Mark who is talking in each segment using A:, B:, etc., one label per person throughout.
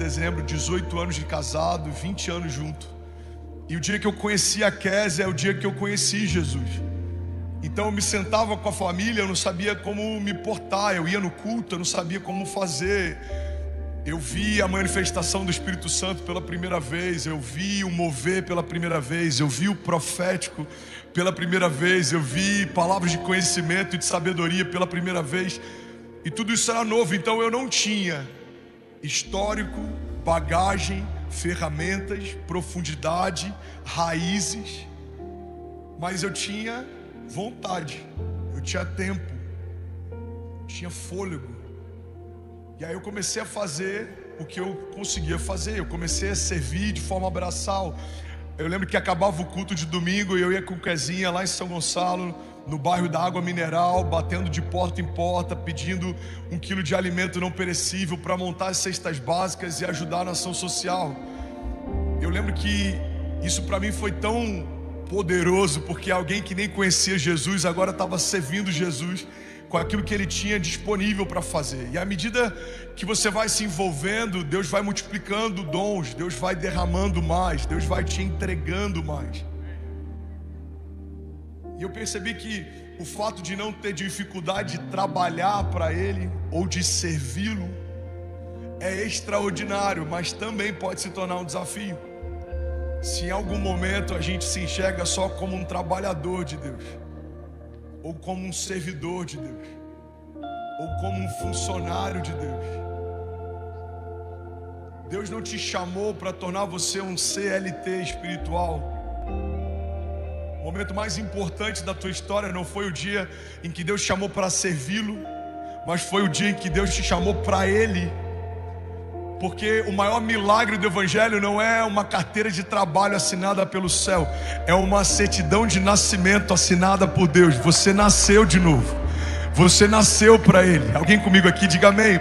A: dezembro, 18 anos de casado, 20 anos junto. E o dia que eu conheci a Kézia é o dia que eu conheci Jesus. Então eu me sentava com a família, eu não sabia como me portar. Eu ia no culto, eu não sabia como fazer. Eu vi a manifestação do Espírito Santo pela primeira vez. Eu vi o mover pela primeira vez. Eu vi o profético pela primeira vez. Eu vi palavras de conhecimento e de sabedoria pela primeira vez. E tudo isso era novo. Então eu não tinha histórico, bagagem, ferramentas, profundidade, raízes. Mas eu tinha vontade, eu tinha tempo, tinha fôlego. E aí eu comecei a fazer o que eu conseguia fazer. Eu comecei a servir de forma braçal. Eu lembro que acabava o culto de domingo e eu ia com o Kezinha lá em São Gonçalo, no bairro da Água Mineral, batendo de porta em porta, pedindo 1 quilo de alimento não perecível para montar as cestas básicas e ajudar na ação social. Eu lembro que isso para mim foi tão poderoso, porque alguém que nem conhecia Jesus agora estava servindo Jesus com aquilo que ele tinha disponível para fazer. E à medida que você vai se envolvendo, Deus vai multiplicando dons, Deus vai derramando mais, Deus vai te entregando mais. E eu percebi que o fato de não ter dificuldade de trabalhar para Ele ou de servi-lo é extraordinário, mas também pode se tornar um desafio. Se em algum momento a gente se enxerga só como um trabalhador de Deus, ou como um servidor de Deus, ou como um funcionário de Deus, Deus não te chamou para tornar você um CLT espiritual. O momento mais importante da tua história não foi o dia em que Deus te chamou para servi-lo, mas foi o dia em que Deus te chamou para Ele. Porque o maior milagre do Evangelho não é uma carteira de trabalho assinada pelo céu, é uma certidão de nascimento assinada por Deus. Você nasceu de novo, você nasceu para Ele. Alguém comigo aqui, diga amém.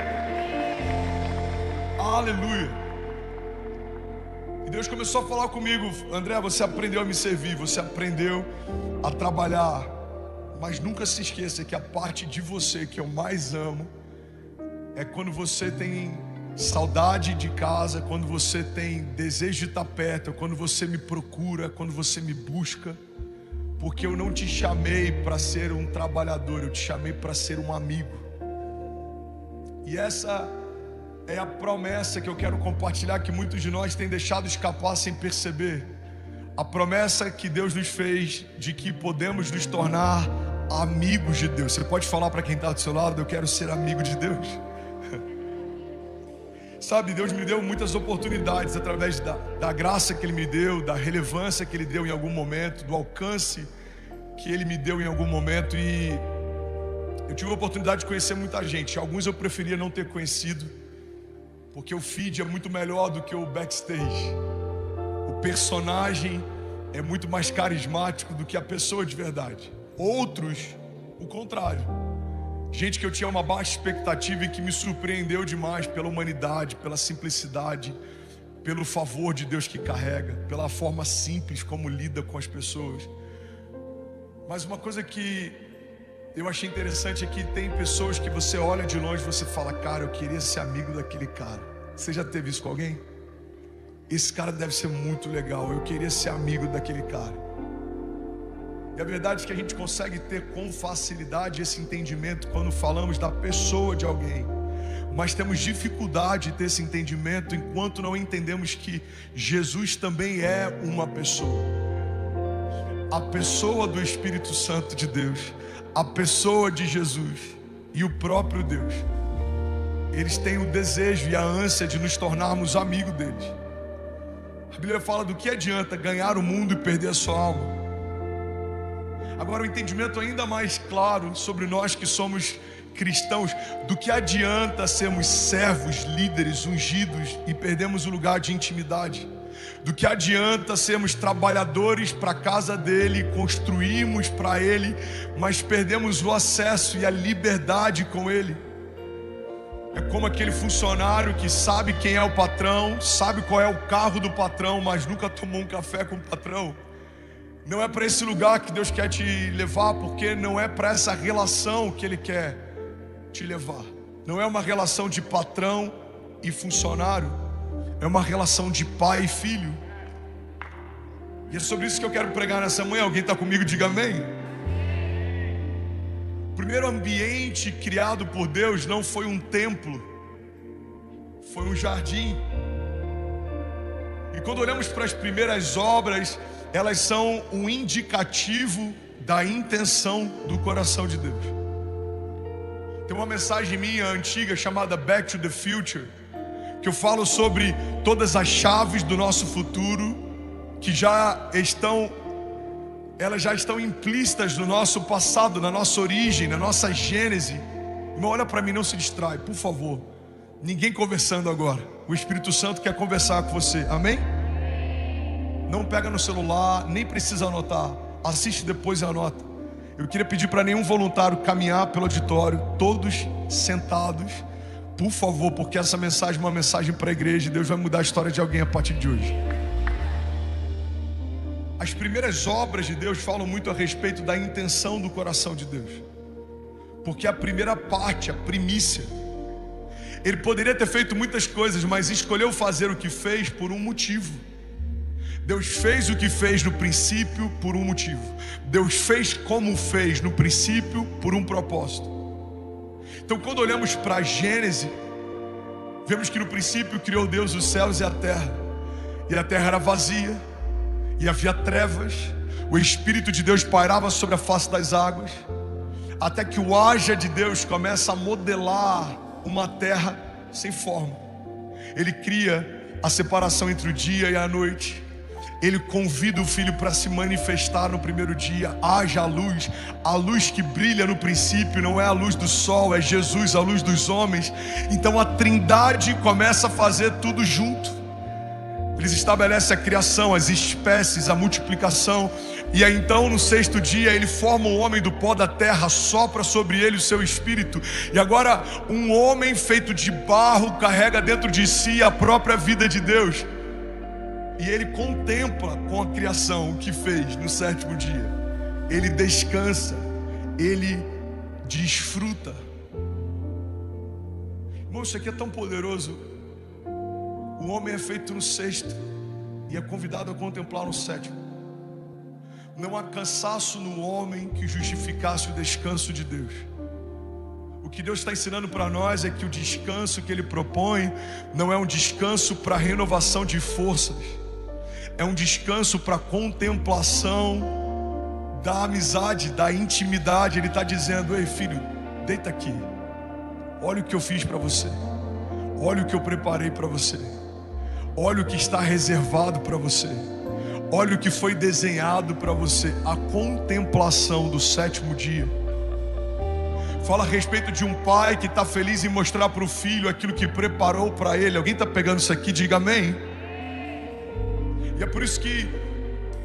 A: Aleluia. E Deus começou a falar comigo: André, você aprendeu a me servir, você aprendeu a trabalhar, mas nunca se esqueça que a parte de você que eu mais amo é quando você tem saudade de casa, quando você tem desejo de estar perto, quando você me procura, quando você me busca. Porque eu não te chamei para ser um trabalhador, eu te chamei para ser um amigo. E essa é a promessa que eu quero compartilhar, que muitos de nós têm deixado escapar sem perceber. A promessa que Deus nos fez de que podemos nos tornar amigos de Deus. Você pode falar para quem está do seu lado: eu quero ser amigo de Deus. Sabe, Deus me deu muitas oportunidades através da graça que Ele me deu, da relevância que Ele deu em algum momento, do alcance que Ele me deu em algum momento. E eu tive a oportunidade de conhecer muita gente. Alguns eu preferia não ter conhecido, porque o feed é muito melhor do que o backstage. O personagem é muito mais carismático do que a pessoa de verdade. Outros, o contrário. Gente que eu tinha uma baixa expectativa e que me surpreendeu demais pela humanidade, pela simplicidade, pelo favor de Deus que carrega, pela forma simples como lida com as pessoas. Mas uma coisa que eu achei interessante é que tem pessoas que você olha de longe e você fala: cara, eu queria ser amigo daquele cara. Você já teve isso com alguém? Esse cara deve ser muito legal, eu queria ser amigo daquele cara. E a verdade é que a gente consegue ter com facilidade esse entendimento quando falamos da pessoa de alguém, mas temos dificuldade de ter esse entendimento enquanto não entendemos que Jesus também é uma pessoa. A pessoa do Espírito Santo de Deus, a pessoa de Jesus e o próprio Deus, eles têm o desejo e a ânsia de nos tornarmos amigos deles. A Bíblia fala: do que adianta ganhar o mundo e perder a sua alma? Agora, o entendimento ainda mais claro sobre nós que somos cristãos: do que adianta sermos servos, líderes, ungidos e perdemos o lugar de intimidade? Do que adianta sermos trabalhadores para a casa dele, construímos para ele, mas perdemos o acesso e a liberdade com ele? É como aquele funcionário que sabe quem é o patrão, sabe qual é o carro do patrão, mas nunca tomou um café com o patrão. Não é para esse lugar que Deus quer te levar, porque não é para essa relação que Ele quer te levar. Não é uma relação de patrão e funcionário, é uma relação de pai e filho. E é sobre isso que eu quero pregar nessa manhã. Alguém está comigo? Diga amém. O primeiro ambiente criado por Deus não foi um templo, foi um jardim. E quando olhamos para as primeiras obras, elas são um indicativo da intenção do coração de Deus. Tem uma mensagem minha antiga chamada Back to the Future, que eu falo sobre todas as chaves do nosso futuro que elas já estão implícitas no nosso passado, na nossa origem, na nossa gênese. Irmão, olha para mim, não se distrai, por favor. Ninguém conversando agora. O Espírito Santo quer conversar com você, amém? Não pega no celular, nem precisa anotar. Assiste depois e anota. Eu queria pedir para nenhum voluntário caminhar pelo auditório, todos sentados, por favor, porque essa mensagem é uma mensagem para a igreja e Deus vai mudar a história de alguém a partir de hoje. As primeiras obras de Deus falam muito a respeito da intenção do coração de Deus, porque a primeira parte, a primícia, Ele poderia ter feito muitas coisas, mas escolheu fazer o que fez por um motivo. Deus fez o que fez no princípio por um motivo. Deus fez como fez no princípio por um propósito. Então, quando olhamos para a Gênesis, vemos que no princípio criou Deus os céus e a terra era vazia, e havia trevas, o Espírito de Deus pairava sobre a face das águas, até que o haja de Deus começa a modelar uma terra sem forma. Ele cria a separação entre o dia e a noite. Ele convida o Filho para se manifestar no primeiro dia. Haja a luz que brilha no princípio não é a luz do sol, é Jesus, a luz dos homens. Então a Trindade começa a fazer tudo junto. Eles estabelecem a criação, as espécies, a multiplicação. E aí então no sexto dia ele forma um homem do pó da terra, sopra sobre ele o seu espírito. E agora um homem feito de barro carrega dentro de si a própria vida de Deus. E ele contempla com a criação o que fez no sétimo dia. Ele descansa, ele desfruta. Irmão, isso aqui é tão poderoso. O homem é feito no sexto e é convidado a contemplar no sétimo. Não há cansaço no homem que justificasse o descanso de Deus. O que Deus está ensinando para nós é que o descanso que Ele propõe não é um descanso para renovação de forças, é um descanso para contemplação da amizade, da intimidade. Ele está dizendo: ei filho, deita aqui, olha o que eu fiz para você, olha o que eu preparei para você, olha o que está reservado para você, olha o que foi desenhado para você. A contemplação do sétimo dia fala a respeito de um pai que está feliz em mostrar para o filho aquilo que preparou para ele. Alguém está pegando isso aqui? Diga amém. E é por isso que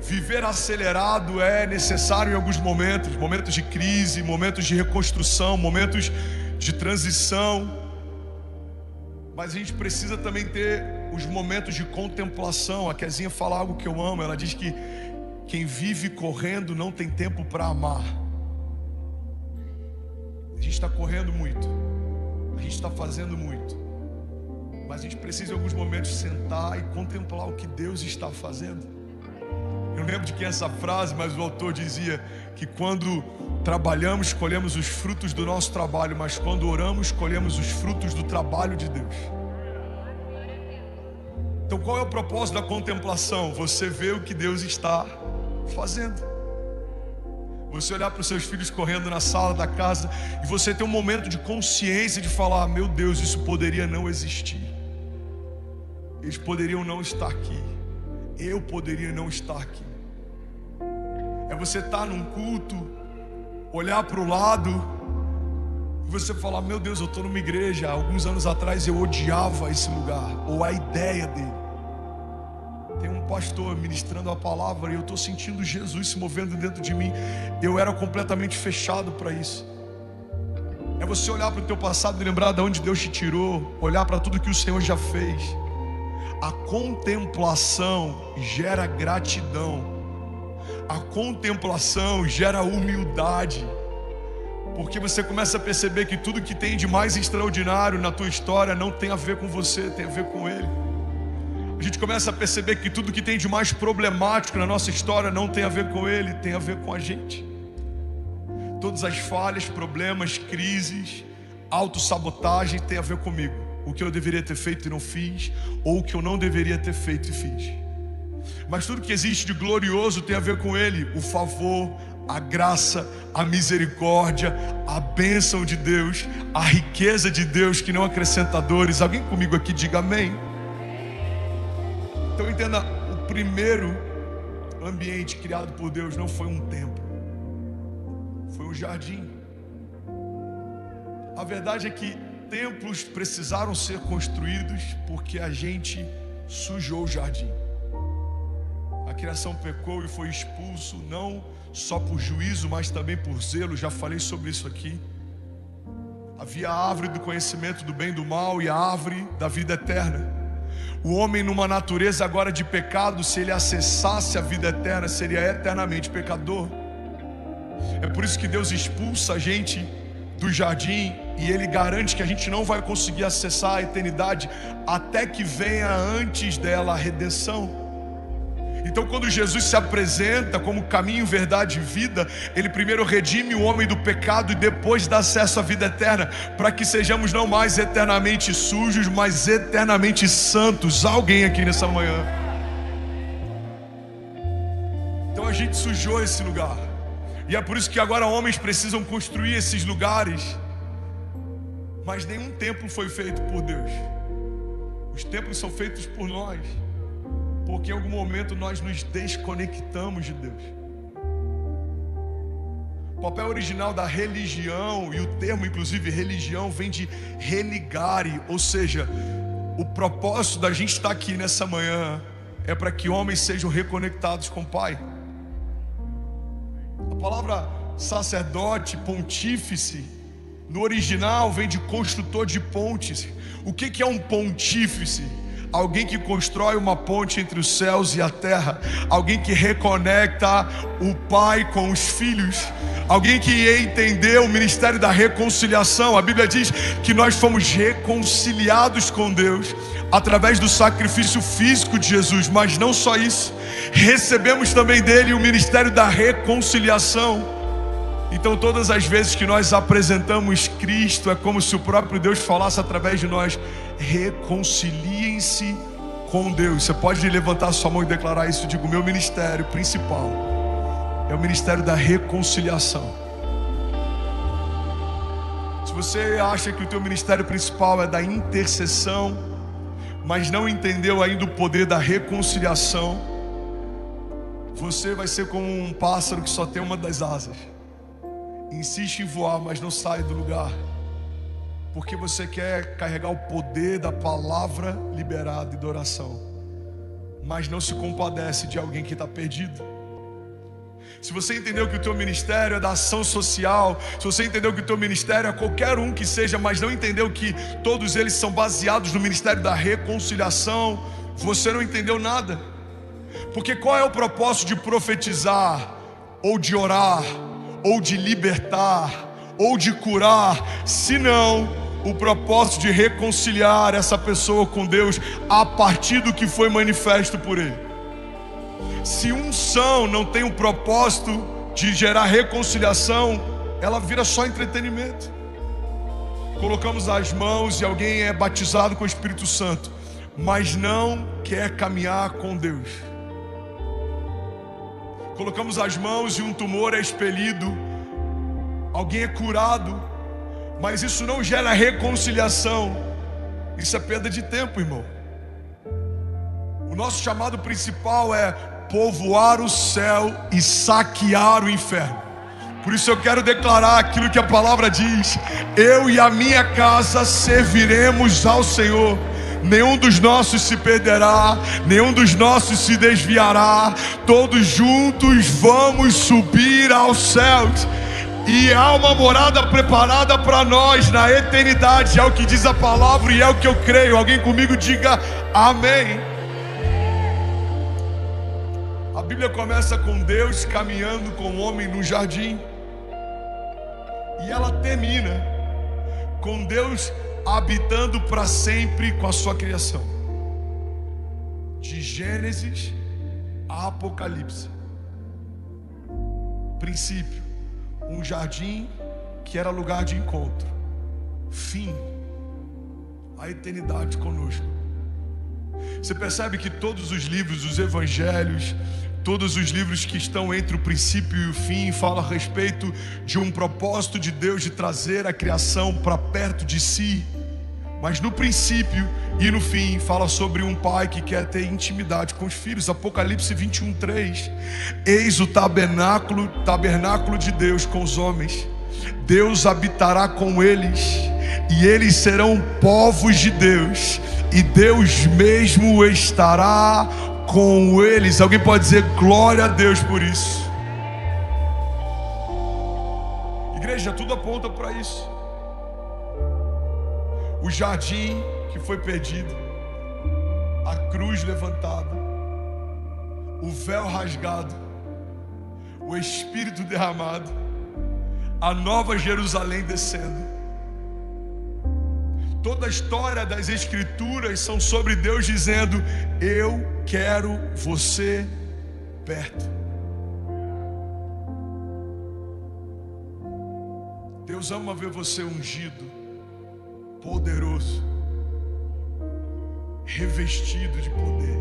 A: viver acelerado é necessário em alguns momentos, momentos de crise, momentos de reconstrução, momentos de transição. Mas a gente precisa também ter os momentos de contemplação. A Kezinha fala algo que eu amo. Ela diz que quem vive correndo não tem tempo para amar. A gente está correndo muito, a gente está fazendo muito, mas a gente precisa em alguns momentos sentar e contemplar o que Deus está fazendo. Eu não lembro de quem é essa frase, mas o autor dizia que quando trabalhamos, colhemos os frutos do nosso trabalho, mas quando oramos, colhemos os frutos do trabalho de Deus. Então qual é o propósito da contemplação? Você vê o que Deus está fazendo. Você olhar para os seus filhos correndo na sala da casa e você ter um momento de consciência de falar: meu Deus, isso poderia não existir. Eles poderiam não estar aqui. Eu poderia não estar aqui. É você estar num culto, olhar para o lado e você falar: meu Deus, eu estou numa igreja. Alguns anos atrás eu odiava esse lugar, ou a ideia dele. Tem um pastor ministrando a palavra e eu estou sentindo Jesus se movendo dentro de mim. Eu era completamente fechado para isso. É você olhar para o teu passado e lembrar de onde Deus te tirou, olhar para tudo que o Senhor já fez. A contemplação gera gratidão. A contemplação gera humildade. Porque você começa a perceber que tudo que tem de mais extraordinário na tua história não tem a ver com você, tem a ver com Ele. a gente começa a perceber que tudo que tem de mais problemático na nossa história não tem a ver com Ele, tem a ver com a gente. Todas as falhas, problemas, crises, autossabotagem tem a ver comigo. O que eu deveria ter feito e não fiz, ou o que eu não deveria ter feito e fiz. Mas tudo que existe de glorioso tem a ver com Ele. O favor, a graça, a misericórdia, a bênção de Deus, a riqueza de Deus que não acrescenta dores. Alguém comigo aqui diga amém. Então entenda, o primeiro ambiente criado por Deus não foi um templo, foi um jardim. A verdade é que templos precisaram ser construídos porque a gente sujou o jardim. A criação pecou e foi expulso, não só por juízo, mas também por zelo. Já falei sobre isso aqui. Havia a árvore do conhecimento do bem e do mal e a árvore da vida eterna. O homem, numa natureza agora de pecado, se ele acessasse a vida eterna, seria eternamente pecador. É por isso que Deus expulsa a gente do jardim e Ele garante que a gente não vai conseguir acessar a eternidade até que venha antes dela a redenção. Então, quando Jesus se apresenta como caminho, verdade e vida, Ele primeiro redime o homem do pecado e depois dá acesso à vida eterna, para que sejamos não mais eternamente sujos, mas eternamente santos. Alguém aqui nessa manhã? Então a gente sujou esse lugar, e é por isso que agora homens precisam construir esses lugares. Mas nenhum templo foi feito por Deus. Os templos são feitos por nós, porque em algum momento nós nos desconectamos de Deus. O papel original da religião, e o termo inclusive religião vem de religare, ou seja, o propósito da gente estar aqui nessa manhã é para que homens sejam reconectados com o Pai. A palavra sacerdote, pontífice, no original vem de construtor de pontes. O que é um pontífice? Alguém que constrói uma ponte entre os céus e a terra. Alguém que reconecta o pai com os filhos. Alguém que entendeu o ministério da reconciliação. A Bíblia diz que nós fomos reconciliados com Deus através do sacrifício físico de Jesus. Mas não só isso, recebemos também dele o ministério da reconciliação. Então todas as vezes que nós apresentamos Cristo, é como se o próprio Deus falasse através de nós: reconciliem-se com Deus. Você pode levantar sua mão e declarar isso? Digo, meu ministério principal é o ministério da reconciliação. Se você acha que o teu ministério principal é da intercessão, mas não entendeu ainda o poder da reconciliação, você vai ser como um pássaro que só tem uma das asas. Insiste em voar, mas não sai do lugar, porque você quer carregar o poder da palavra liberada e da oração, mas não se compadece de alguém que está perdido. Se você entendeu que o teu ministério é da ação social, se você entendeu que o teu ministério é qualquer um que seja, mas não entendeu que todos eles são baseados no ministério da reconciliação, você não entendeu nada. Porque qual é o propósito de profetizar, ou de orar, ou de libertar, ou de curar, se não o propósito de reconciliar essa pessoa com Deus a partir do que foi manifesto por Ele? Se unção não tem um propósito de gerar reconciliação, ela vira só entretenimento. Colocamos as mãos e alguém é batizado com o Espírito Santo, mas não quer caminhar com Deus. Colocamos as mãos e um tumor é expelido, alguém é curado, mas isso não gera reconciliação. Isso é perda de tempo, irmão. O nosso chamado principal é povoar o céu e saquear o inferno. Por isso eu quero declarar aquilo que a palavra diz: eu e a minha casa serviremos ao Senhor. Nenhum dos nossos se perderá, nenhum dos nossos se desviará. Todos juntos vamos subir aos céus, e há uma morada preparada para nós na eternidade. É o que diz a palavra e é o que eu creio. Alguém comigo diga amém. A Bíblia começa com Deus caminhando com o homem no jardim, e ela termina com Deus habitando para sempre com a sua criação. de Gênesis a Apocalipse. Princípio, um jardim que era lugar de encontro. Fim, a eternidade conosco. Você percebe que todos os livros, os evangelhos, todos os livros que estão entre o princípio e o fim falam a respeito de um propósito de Deus de trazer a criação para perto de si. Mas no princípio e no fim fala sobre um pai que quer ter intimidade com os filhos. Apocalipse 21:3. Eis o tabernáculo de Deus com os homens. Deus habitará com eles, e eles serão povos de Deus, e Deus mesmo estará com eles. Alguém pode dizer glória a Deus por isso? Igreja, tudo aponta para isso. O jardim que foi perdido, a cruz levantada, o véu rasgado, o Espírito derramado, a nova Jerusalém descendo. Toda a história das Escrituras são sobre Deus dizendo: eu quero você perto. Deus ama ver você ungido, poderoso, revestido de poder.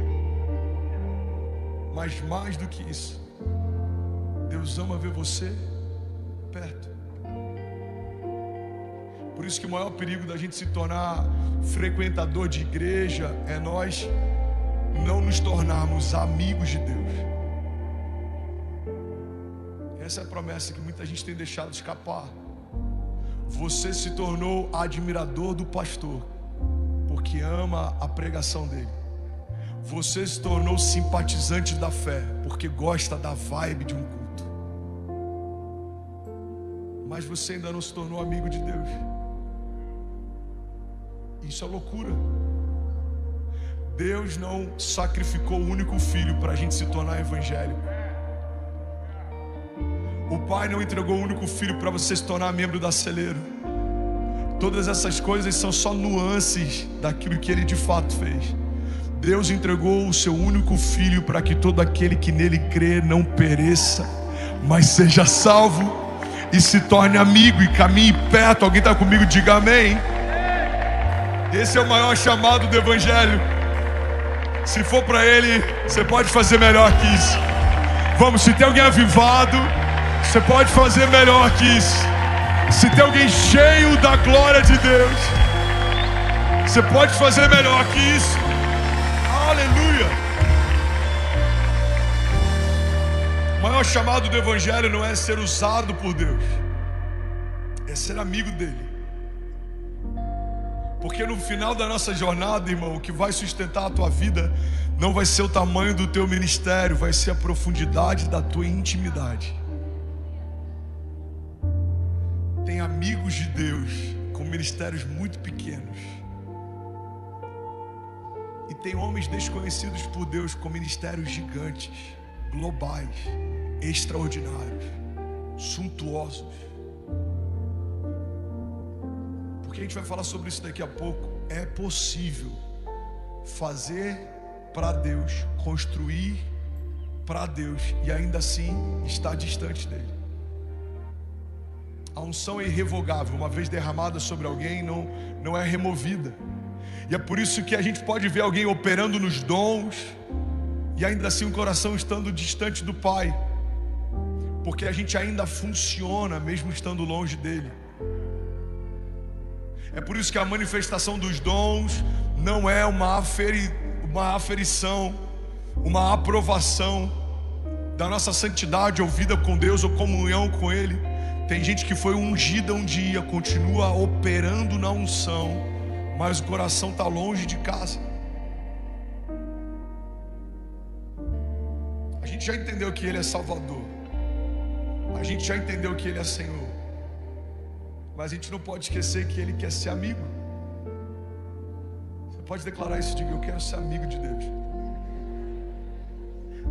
A: Mas mais do que isso, Deus ama ver você perto. Por isso que o maior perigo da gente se tornar frequentador de igreja é nós não nos tornarmos amigos de Deus. Essa é a promessa que muita gente tem deixado escapar. Você se tornou admirador do pastor porque ama a pregação dele. Você se tornou simpatizante da fé porque gosta da vibe de um culto. Mas você ainda não se tornou amigo de Deus. Isso é loucura. Deus não sacrificou o único filho para a gente se tornar evangélico. O Pai não entregou o único filho para você se tornar membro da Celeiro. Todas essas coisas são só nuances daquilo que Ele de fato fez. Deus entregou o seu único filho para que todo aquele que nele crê não pereça, mas seja salvo e se torne amigo e caminhe perto. Alguém está comigo? Diga amém. Esse é o maior chamado do Evangelho. Se for para Ele, você pode fazer melhor que isso. Vamos, se tem alguém avivado, você pode fazer melhor que isso. Se tem alguém cheio da glória de Deus, você pode fazer melhor que isso. Aleluia. O maior chamado do Evangelho não é ser usado por Deus, é ser amigo dele. Porque no final da nossa jornada, irmão, o que vai sustentar a tua vida não vai ser o tamanho do teu ministério, vai ser a profundidade da tua intimidade. Tem amigos de Deus com ministérios muito pequenos, e tem homens desconhecidos por Deus com ministérios gigantes, globais, extraordinários, suntuosos. Porque a gente vai falar sobre isso daqui a pouco. É possível fazer para Deus, construir para Deus e ainda assim estar distante dele. A unção é irrevogável, uma vez derramada sobre alguém não é removida. E é por isso que a gente pode ver alguém operando nos dons e ainda assim o coração estando distante do Pai, porque a gente ainda funciona mesmo estando longe dele. É por isso que a manifestação dos dons não é uma aferição, uma aprovação da nossa santidade ou vida com Deus ou comunhão com Ele. Tem gente que foi ungida um dia, continua operando na unção, mas o coração está longe de casa. A gente já entendeu que Ele é Salvador, a gente já entendeu que Ele é Senhor, mas a gente não pode esquecer que Ele quer ser amigo. Você pode declarar isso, diga: eu quero ser amigo de Deus.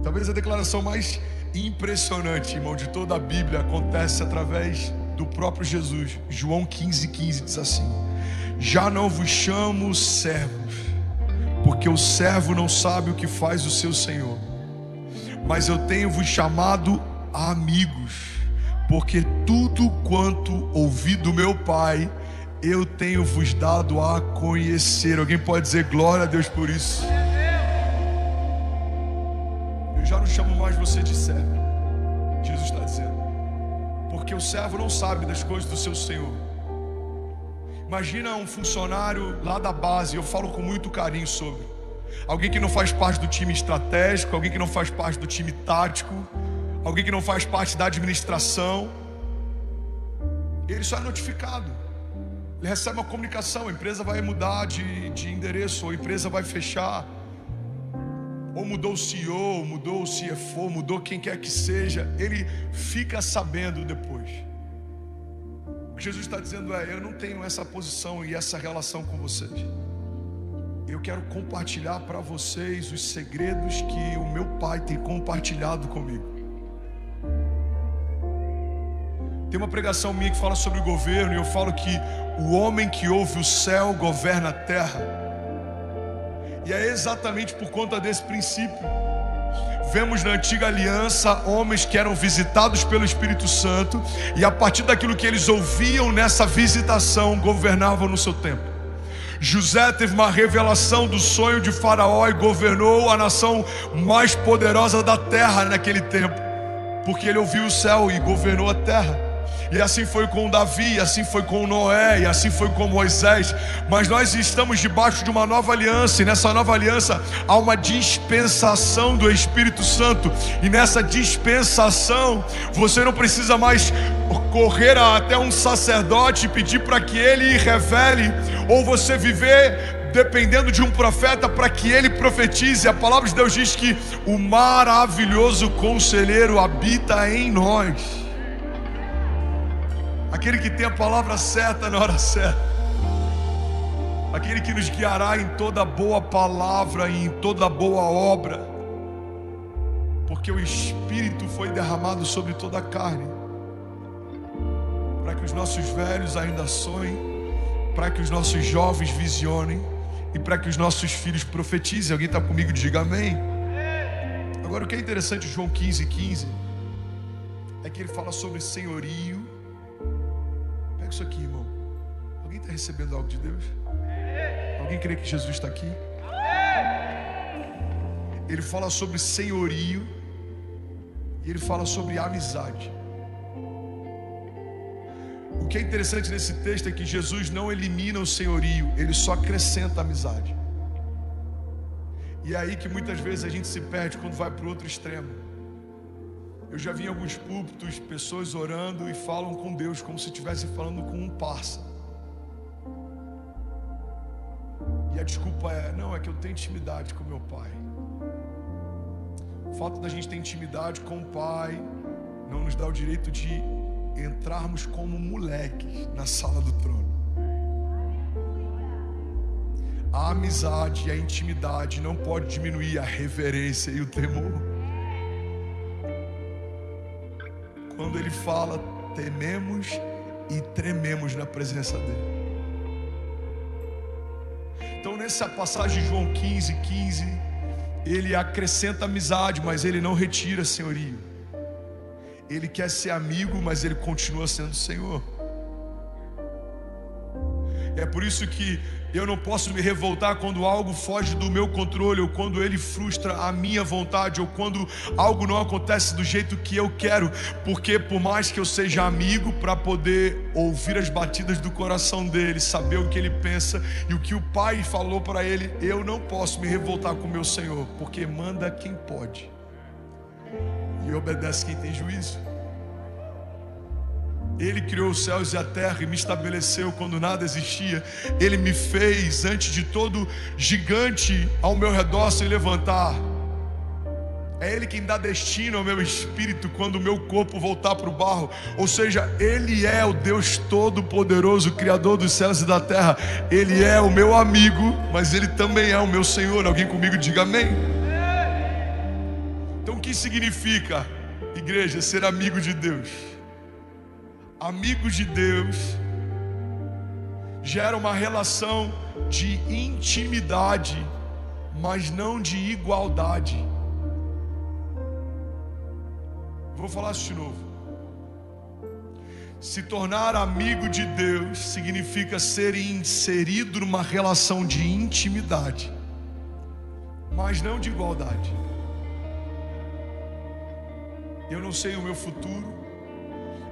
A: Talvez a declaração mais impressionante, irmão, de toda a Bíblia acontece através do próprio Jesus. João 15:15 diz assim: já não vos chamo servos, porque o servo não sabe o que faz o seu senhor. Mas eu tenho-vos chamado amigos, porque tudo quanto ouvi do meu Pai, eu tenho-vos dado a conhecer. Alguém pode dizer glória a Deus por isso? Eu já não chamo mais você de servo, Jesus está dizendo, porque o servo não sabe das coisas do seu senhor. Imagina um funcionário lá da base, eu falo com muito carinho sobre alguém que não faz parte do time estratégico, alguém que não faz parte do time tático, alguém que não faz parte da administração. Ele só é notificado, ele recebe uma comunicação, a empresa vai mudar de endereço, ou a empresa vai fechar, ou mudou o CEO, mudou o CFO, mudou quem quer que seja. Ele fica sabendo depois. O que Jesus está dizendo é: eu não tenho essa posição e essa relação com vocês. Eu quero compartilhar para vocês os segredos que o meu Pai tem compartilhado comigo. Tem uma pregação minha que fala sobre o governo, e eu falo que o homem que ouve o céu governa a terra. E é exatamente por conta desse princípio. Vemos na antiga aliança homens que eram visitados pelo Espírito Santo, e a partir daquilo que eles ouviam nessa visitação, governavam no seu tempo. José teve uma revelação do sonho de Faraó e governou a nação mais poderosa da terra naquele tempo, porque ele ouviu o céu e governou a terra. E assim foi com Davi, assim foi com Noé, e assim foi com Moisés. Mas nós estamos debaixo de uma nova aliança, e nessa nova aliança há uma dispensação do Espírito Santo. E nessa dispensação você não precisa mais correr até um sacerdote e pedir para que ele revele, ou você viver dependendo de um profeta para que ele profetize. A palavra de Deus diz que o maravilhoso conselheiro habita em nós. Aquele que tem a palavra certa na hora certa, aquele que nos guiará em toda boa palavra e em toda boa obra, porque o Espírito foi derramado sobre toda a carne, para que os nossos velhos ainda sonhem, para que os nossos jovens visionem e para que os nossos filhos profetizem. Alguém está comigo? Diga amém. Agora, o que é interessante em João 15:15 é que ele fala sobre senhorio. Pega isso aqui, irmão. Alguém está recebendo algo de Deus? Alguém crê que Jesus está aqui? Ele fala sobre senhorio e ele fala sobre amizade. O que é interessante nesse texto é que Jesus não elimina o senhorio, ele só acrescenta a amizade. E é aí que muitas vezes a gente se perde quando vai para o outro extremo. Eu já vi em alguns púlpitos pessoas orando e falam com Deus como se estivessem falando com um parça. E a desculpa é: não, é que eu tenho intimidade com meu pai. O fato da gente ter intimidade com o pai não nos dá o direito de entrarmos como moleques na sala do trono. A amizade e a intimidade não pode diminuir a reverência e o temor. Quando ele fala, tememos e trememos na presença dele. Então, nessa passagem de João 15:15, ele acrescenta amizade, mas ele não retira senhorio. Ele quer ser amigo, mas ele continua sendo Senhor. É por isso que eu não posso me revoltar quando algo foge do meu controle, ou quando ele frustra a minha vontade, ou quando algo não acontece do jeito que eu quero. Porque por mais que eu seja amigo, para poder ouvir as batidas do coração dele, saber o que ele pensa e o que o pai falou para ele, eu não posso me revoltar com o meu Senhor, porque manda quem pode e obedece quem tem juízo. Ele criou os céus e a terra e me estabeleceu quando nada existia. Ele me fez antes de todo gigante ao meu redor se levantar. É Ele quem dá destino ao meu espírito quando o meu corpo voltar para o barro. Ou seja, Ele é o Deus Todo-Poderoso, Criador dos céus e da terra. Ele é o meu amigo, mas Ele também é o meu Senhor. Alguém comigo diga amém. Então o que significa, igreja, ser amigo de Deus? Amigo de Deus gera uma relação de intimidade mas não de igualdade. Vou falar isso de novo. Se tornar amigo de Deus significa ser inserido numa relação de intimidade, mas não de igualdade. Eu não sei o meu futuro,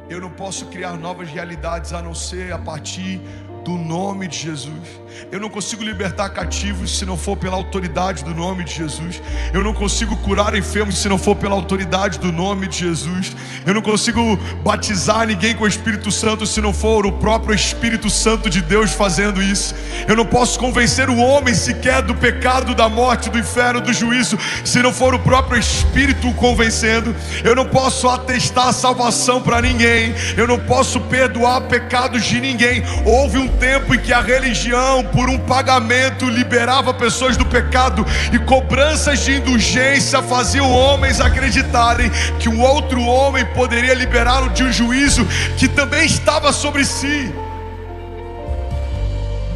A: eu não posso criar novas realidades a não ser a partir do nome de Jesus. Eu não consigo libertar cativos se não for pela autoridade do nome de Jesus. Eu não consigo curar enfermos se não for pela autoridade do nome de Jesus. Eu não consigo batizar ninguém com o Espírito Santo se não for o próprio Espírito Santo de Deus fazendo isso. Eu não posso convencer o homem sequer do pecado, da morte, do inferno, do juízo, se não for o próprio Espírito o convencendo. Eu não posso atestar a salvação para ninguém. Eu não posso perdoar pecados de ninguém. Houve um tempo em que a religião, por um pagamento, liberava pessoas do pecado, e cobranças de indulgência faziam homens acreditarem que um outro homem poderia liberá-lo de um juízo que também estava sobre si.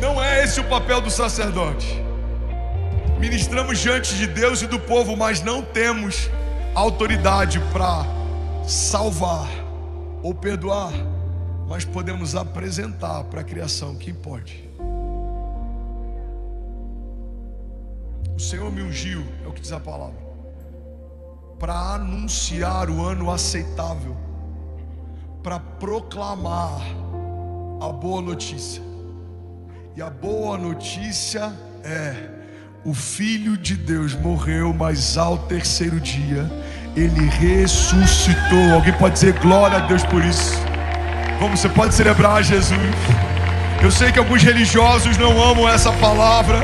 A: Não é esse o papel do sacerdote. Ministramos diante de Deus e do povo, mas não temos autoridade para salvar ou perdoar, mas podemos apresentar para a criação quem pode. O Senhor me ungiu, é o que diz a palavra, para anunciar o ano aceitável, para proclamar a boa notícia. E a boa notícia é: o Filho de Deus morreu, mas ao terceiro dia Ele ressuscitou. Alguém pode dizer glória a Deus por isso? Como você pode celebrar Jesus? Eu sei que alguns religiosos não amam essa palavra,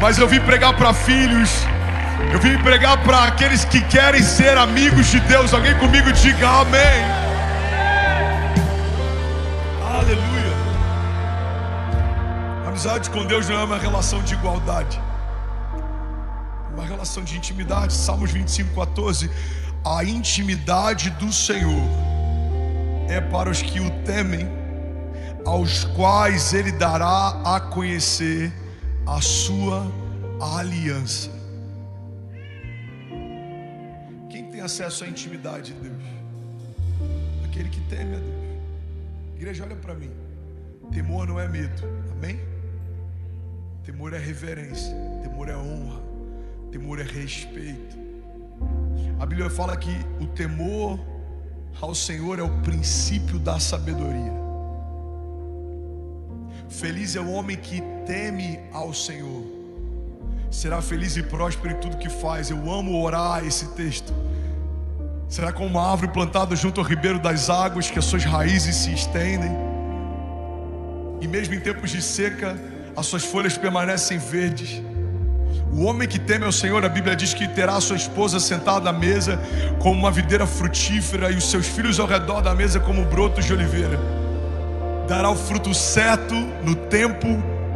A: mas eu vim pregar para filhos. Eu vim pregar para aqueles que querem ser amigos de Deus. Alguém comigo diga amém. Aleluia. Amizade com Deus não é uma relação de igualdade, é uma relação de intimidade. Salmos 25:14. A intimidade do Senhor é para os que o temem, aos quais Ele dará a conhecer a sua aliança. Quem tem acesso à intimidade de Deus? Aquele que teme a Deus. Igreja, olha para mim. Temor não é medo, amém? Temor é reverência, temor é honra, temor é respeito. A Bíblia fala que o temor ao Senhor é o princípio da sabedoria. Feliz é o homem que teme ao Senhor, será feliz e próspero em tudo que faz. Eu amo orar esse texto. Será como uma árvore plantada junto ao ribeiro das águas, que as suas raízes se estendem, e mesmo em tempos de seca as suas folhas permanecem verdes. O homem que teme ao Senhor, a Bíblia diz que terá a sua esposa sentada à mesa como uma videira frutífera, e os seus filhos ao redor da mesa como brotos de oliveira. Dará o fruto certo no tempo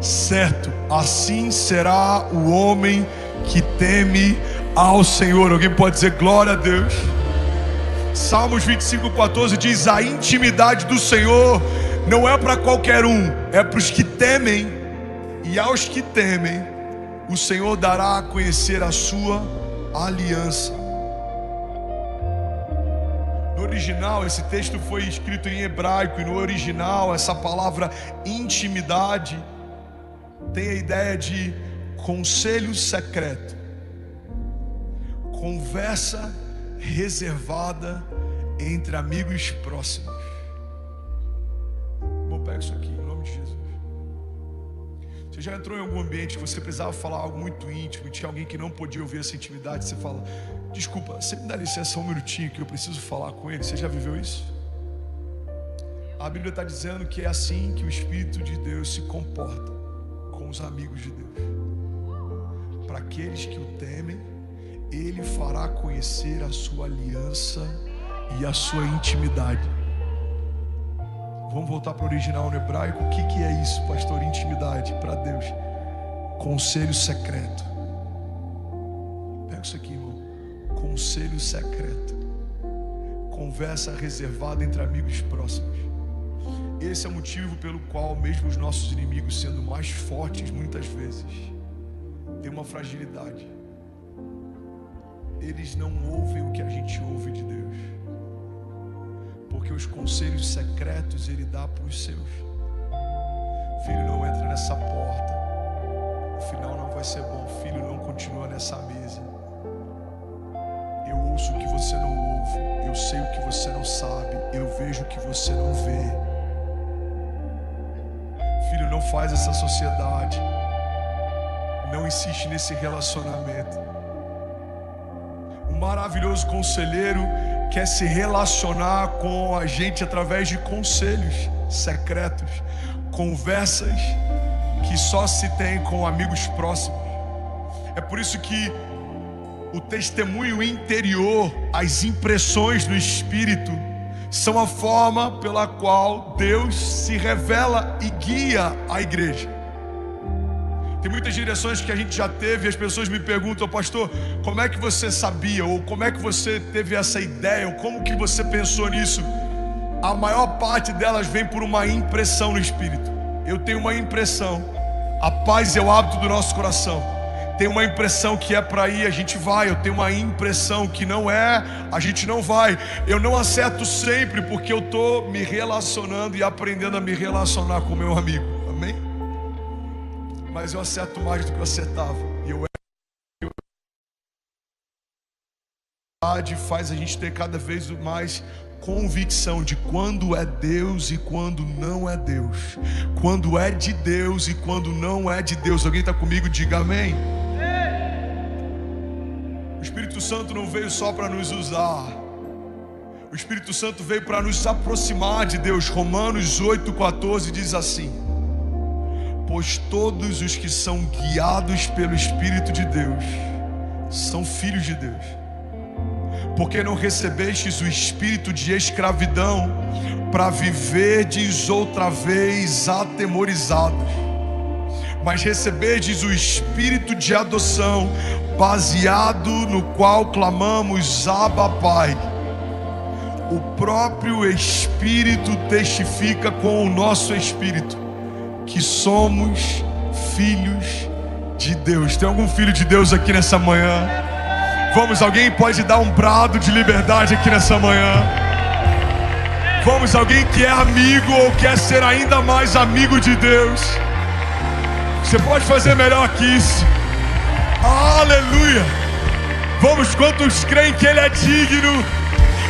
A: certo. Assim será o homem que teme ao Senhor. Alguém pode dizer glória a Deus? Salmos 25:14 diz: a intimidade do Senhor não é para qualquer um, é para os que temem, e aos que temem o Senhor dará a conhecer a sua aliança. No original, esse texto foi escrito em hebraico, e no original essa palavra intimidade tem a ideia de conselho secreto, conversa reservada entre amigos próximos. Vou pegar isso aqui em nome de Jesus. Você já entrou em algum ambiente que você precisava falar algo muito íntimo e tinha alguém que não podia ouvir essa intimidade? Você fala: desculpa, você me dá licença um minutinho que eu preciso falar com ele. Você já viveu isso? A Bíblia está dizendo que é assim que o Espírito de Deus se comporta com os amigos de Deus. Para aqueles que o temem, Ele fará conhecer a sua aliança e a sua intimidade. Vamos voltar para o original no hebraico. O que é isso, pastor? Intimidade para Deus. Conselho secreto. Pega isso aqui, irmão. Conselho secreto. Conversa reservada entre amigos próximos. Esse é o motivo pelo qual mesmo os nossos inimigos, sendo mais fortes muitas vezes, tem uma fragilidade. Eles não ouvem o que a gente ouve de Deus, porque os conselhos secretos Ele dá para os seus. Filho, não entra nessa porta, o final não vai ser bom. Filho, não continua nessa mesa. Eu ouço o que você não ouve, eu sei o que você não sabe, eu vejo o que você não vê. Filho, não faz essa sociedade, não insiste nesse relacionamento. Um maravilhoso conselheiro quer se relacionar com a gente através de conselhos secretos, conversas que só se tem com amigos próximos. É por isso que o testemunho interior, as impressões do Espírito, são a forma pela qual Deus se revela e guia a igreja. Tem muitas direções que a gente já teve e as pessoas me perguntam: pastor, como é que você sabia? Ou como é que você teve essa ideia? Ou como que você pensou nisso? A maior parte delas vem por uma impressão no Espírito. Eu tenho uma impressão. A paz é o hábito do nosso coração. Tem uma impressão que é para ir, a gente vai. Eu tenho uma impressão que não é, a gente não vai. Eu não acerto sempre, porque eu estou me relacionando e aprendendo a me relacionar com o meu amigo. Amém? Mas eu acerto mais do que eu acertava. E faz a gente ter cada vez mais convicção de quando é Deus e quando não é Deus, quando é de Deus e quando não é de Deus. Alguém está comigo? Diga amém. O Espírito Santo não veio só para nos usar, o Espírito Santo veio para nos aproximar de Deus. Romanos 8,14 diz assim: pois todos os que são guiados pelo Espírito de Deus são filhos de Deus. Porque não recebestes o espírito de escravidão para viverdes outra vez atemorizados, mas recebestes o espírito de adoção, baseado no qual clamamos: Abba, Pai. O próprio Espírito testifica com o nosso espírito que somos filhos de Deus. Tem algum filho de Deus aqui nessa manhã? Vamos, alguém pode dar um brado de liberdade aqui nessa manhã? Vamos, alguém que é amigo ou quer ser ainda mais amigo de Deus? Você pode fazer melhor que isso. Aleluia! Vamos, quantos creem que Ele é digno?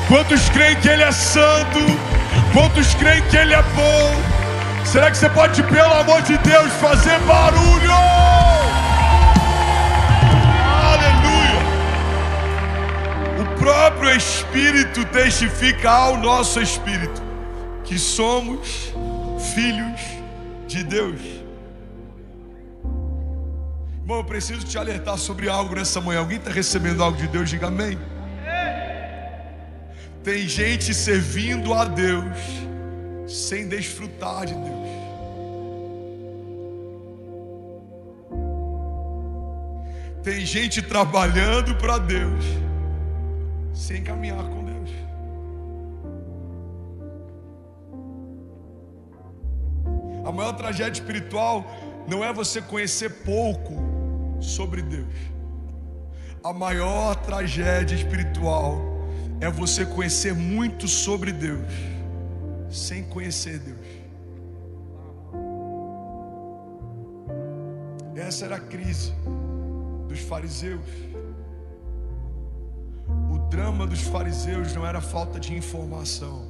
A: Quantos creem que Ele é santo? Quantos creem que Ele é bom? Será que você pode, pelo amor de Deus, fazer barulho? O próprio Espírito testifica ao nosso espírito que somos filhos de Deus. Irmão, eu preciso te alertar sobre algo nessa manhã. Alguém está recebendo algo de Deus? Diga amém. Tem gente servindo a Deus sem desfrutar de Deus. Tem gente trabalhando para Deus sem caminhar com Deus. A maior tragédia espiritual não é você conhecer pouco sobre Deus. A maior tragédia espiritual é você conhecer muito sobre Deus sem conhecer Deus. Essa era a crise dos fariseus. O drama dos fariseus não era falta de informação,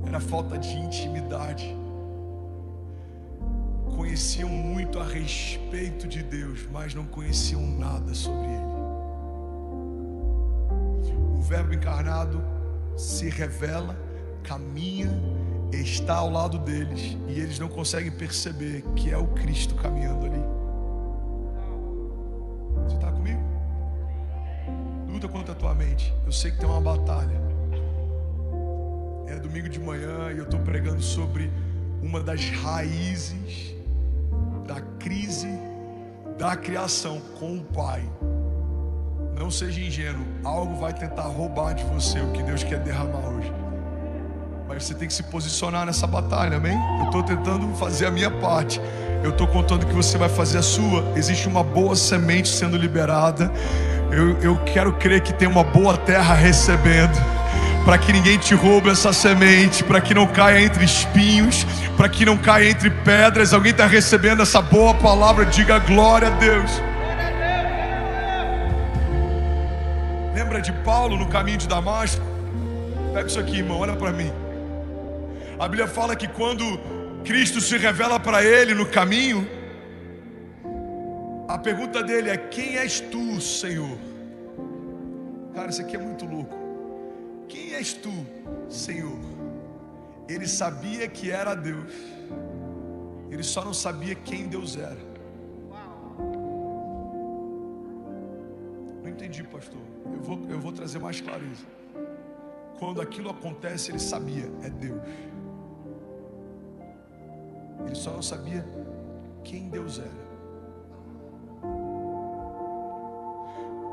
A: era falta de intimidade. Conheciam muito a respeito de Deus, mas não conheciam nada sobre Ele. O Verbo encarnado se revela, caminha, está ao lado deles, e eles não conseguem perceber que é o Cristo caminhando ali. Você está comigo? Luta contra a tua mente. Eu sei que tem uma batalha. É domingo de manhã e eu estou pregando sobre uma das raízes da crise da criação com o Pai. Não seja ingênuo. Algo vai tentar roubar de você o que Deus quer derramar hoje. Mas você tem que se posicionar nessa batalha, amém? Eu estou tentando fazer a minha parte. Eu estou contando que você vai fazer a sua. Existe uma boa semente sendo liberada. Eu quero crer que tem uma boa terra recebendo, para que ninguém te roube essa semente, para que não caia entre espinhos, para que não caia entre pedras. Alguém está recebendo essa boa palavra? Diga glória a Deus. Lembra de Paulo no caminho de Damasco? Pega isso aqui, irmão, olha para mim. A Bíblia fala que quando Cristo se revela para ele no caminho, a pergunta dele é: quem és tu, Senhor? Cara, isso aqui é muito louco. Quem és tu, Senhor? Ele sabia que era Deus, ele só não sabia quem Deus era. Não entendi, pastor. Eu vou trazer mais clareza. Quando aquilo acontece, ele sabia, é Deus. Ele só não sabia quem Deus era.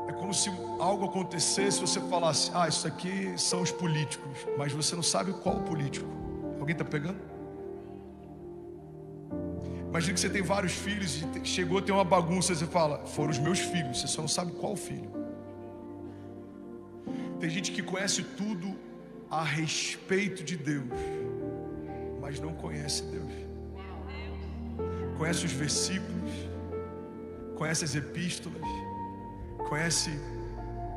A: É como se algo acontecesse, você falasse: ah, isso aqui são os políticos, mas você não sabe qual político. Alguém está pegando? Imagina que você tem vários filhos e chegou, tem uma bagunça, você fala: foram os meus filhos. Você só não sabe qual filho. Tem gente que conhece tudo a respeito de Deus, mas não conhece Deus. Conhece os versículos, conhece as epístolas, conhece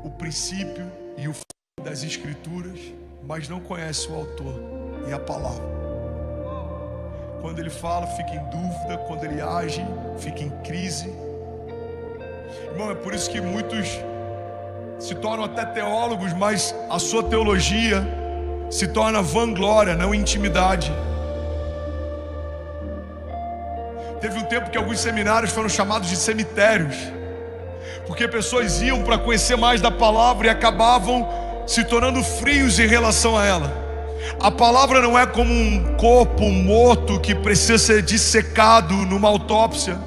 A: o princípio e o fim das escrituras, mas não conhece o autor e a palavra. Quando ele fala, fica em dúvida. Quando ele age, fica em crise. Irmão, é por isso que muitos se tornam até teólogos, mas a sua teologia se torna vanglória, não intimidade. Teve um tempo que alguns seminários foram chamados de cemitérios, porque pessoas iam para conhecer mais da palavra e acabavam se tornando frios em relação a ela. A palavra não é como um corpo morto que precisa ser dissecado numa autópsia.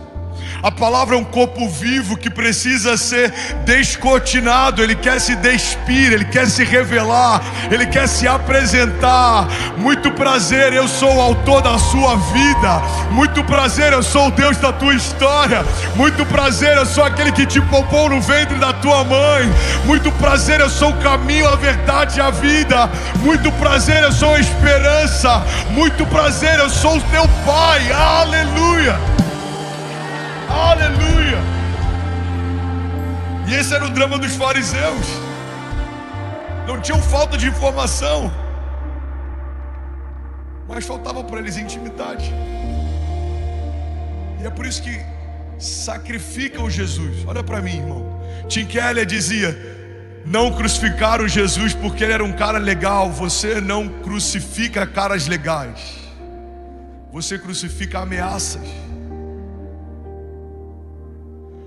A: A palavra é um corpo vivo que precisa ser descortinado. Ele quer se despir, ele quer se revelar, ele quer se apresentar. Muito prazer, eu sou o autor da sua vida. Muito prazer, eu sou o Deus da tua história. Muito prazer, eu sou aquele que te poupou no ventre da tua mãe. Muito prazer, eu sou o caminho, a verdade e a vida. Muito prazer, eu sou a esperança. Muito prazer, eu sou o teu Pai. Aleluia. Aleluia. E esse era o drama dos fariseus. Não tinham falta de informação, mas faltava para eles intimidade. E é por isso que sacrificam Jesus. Olha para mim, irmão. Tim Keller dizia: não crucificaram Jesus porque ele era um cara legal. Você não crucifica caras legais, você crucifica ameaças.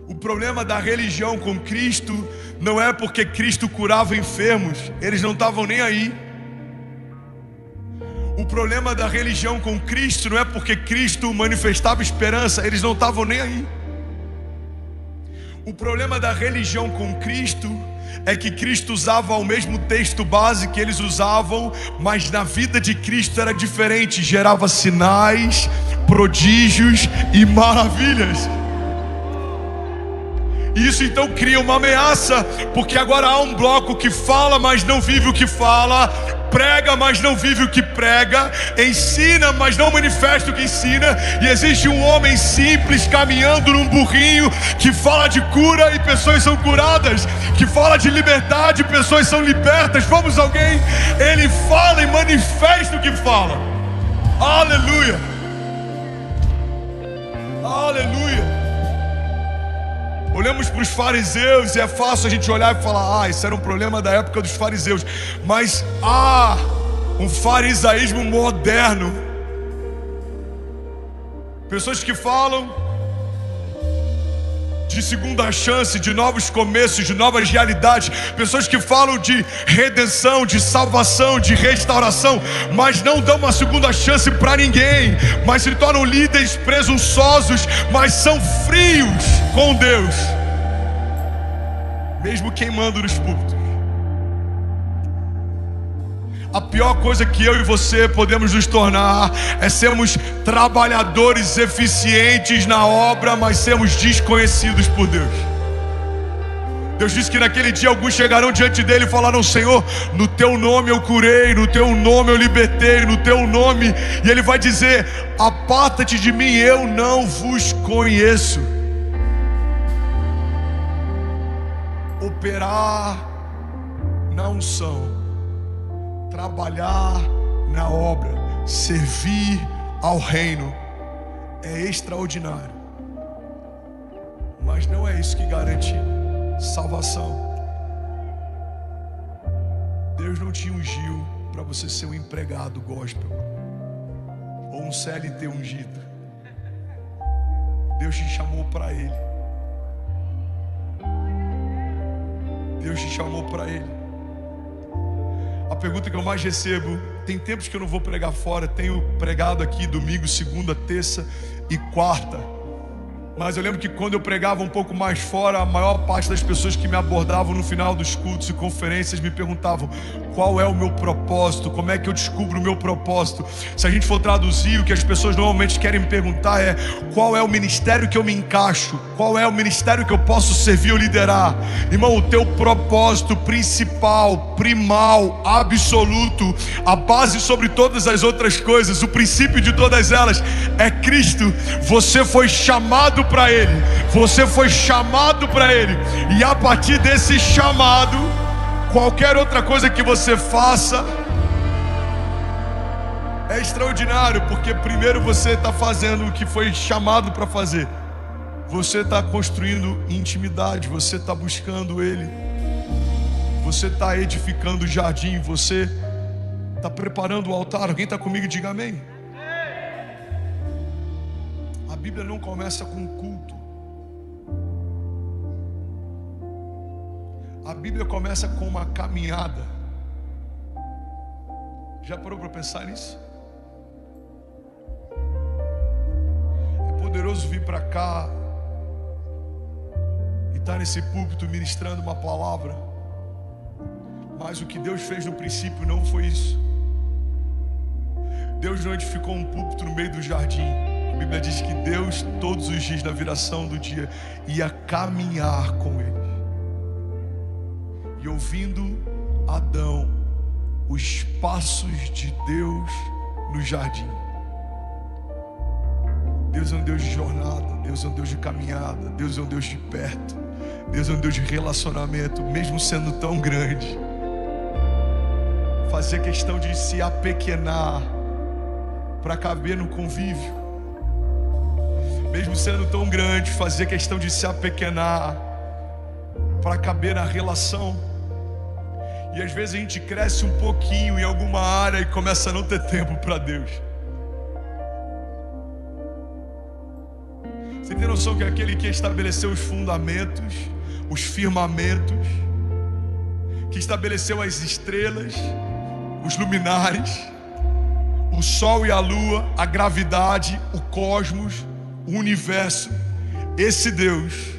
A: O problema da religião com Cristo não é porque Cristo curava enfermos, eles não estavam nem aí. O problema da religião com Cristo não é porque Cristo manifestava esperança, eles não estavam nem aí. O problema da religião com Cristo é que Cristo usava o mesmo texto base que eles usavam, mas na vida de Cristo era diferente, gerava sinais, prodígios e maravilhas. Isso então cria uma ameaça, porque agora há um bloco que fala, mas não vive o que fala, prega, mas não vive o que prega, ensina, mas não manifesta o que ensina. E existe um homem simples caminhando num burrinho que fala de cura e pessoas são curadas, que fala de liberdade e pessoas são libertas. Vamos, alguém? Ele fala e manifesta o que fala. Aleluia. Aleluia. Olhamos para os fariseus e é fácil a gente olhar e falar: ah, isso era um problema da época dos fariseus. Mas há um farisaísmo moderno. Pessoas que falam de segunda chance, de novos começos, de novas realidades. Pessoas que falam de redenção, de salvação, de restauração, mas não dão uma segunda chance para ninguém, mas se tornam líderes presunçosos, mas são frios com Deus, mesmo queimando nos púlpitos. A pior coisa que eu e você podemos nos tornar é sermos trabalhadores eficientes na obra, mas sermos desconhecidos por Deus. Deus disse que naquele dia alguns chegarão diante dele e falaram: Senhor, no teu nome eu curei, no teu nome eu libertei, no teu nome. E ele vai dizer: aparta-te de mim, eu não vos conheço. Operar na unção, trabalhar na obra, servir ao reino é extraordinário, mas não é isso que garante salvação. Deus não te ungiu para você ser um empregado gospel ou um CLT ungido. Deus te chamou para Ele. Deus te chamou para Ele. A pergunta que eu mais recebo: tem tempos que eu não vou pregar fora, tenho pregado aqui domingo, segunda, terça e quarta. Mas eu lembro que quando eu pregava um pouco mais fora, a maior parte das pessoas que me abordavam no final dos cultos e conferências me perguntavam: qual é o meu propósito? Como é que eu descubro o meu propósito? Se a gente for traduzir, o que as pessoas normalmente querem me perguntar é: qual é o ministério que eu me encaixo? Qual é o ministério que eu posso servir ou liderar? Irmão, o teu propósito principal, primal, absoluto, a base sobre todas as outras coisas, o princípio de todas elas é Cristo. Você foi chamado para Ele, você foi chamado para Ele, e a partir desse chamado, qualquer outra coisa que você faça é extraordinário, porque primeiro você está fazendo o que foi chamado para fazer, você está construindo intimidade, você está buscando Ele, você está edificando o jardim, você está preparando o altar. Alguém está comigo? Diga amém. A Bíblia não começa com culto. A Bíblia começa com uma caminhada. Já parou para pensar nisso? É poderoso vir para cá e estar nesse púlpito ministrando uma palavra, mas o que Deus fez no princípio não foi isso. Deus não edificou um púlpito no meio do jardim. A Bíblia diz que Deus, todos os dias, na viração do dia, ia caminhar com ele. E ouvindo Adão os passos de Deus no jardim. Deus é um Deus de jornada, Deus é um Deus de caminhada, Deus é um Deus de perto, Deus é um Deus de relacionamento, mesmo sendo tão grande. Fazer questão de se apequenar para caber no convívio. Mesmo sendo tão grande, fazer questão de se apequenar para caber na relação. E às vezes a gente cresce um pouquinho em alguma área e começa a não ter tempo para Deus. Você tem noção que é aquele que estabeleceu os fundamentos, os firmamentos, que estabeleceu as estrelas, os luminares, o sol e a lua, a gravidade, o cosmos, o universo? Esse Deus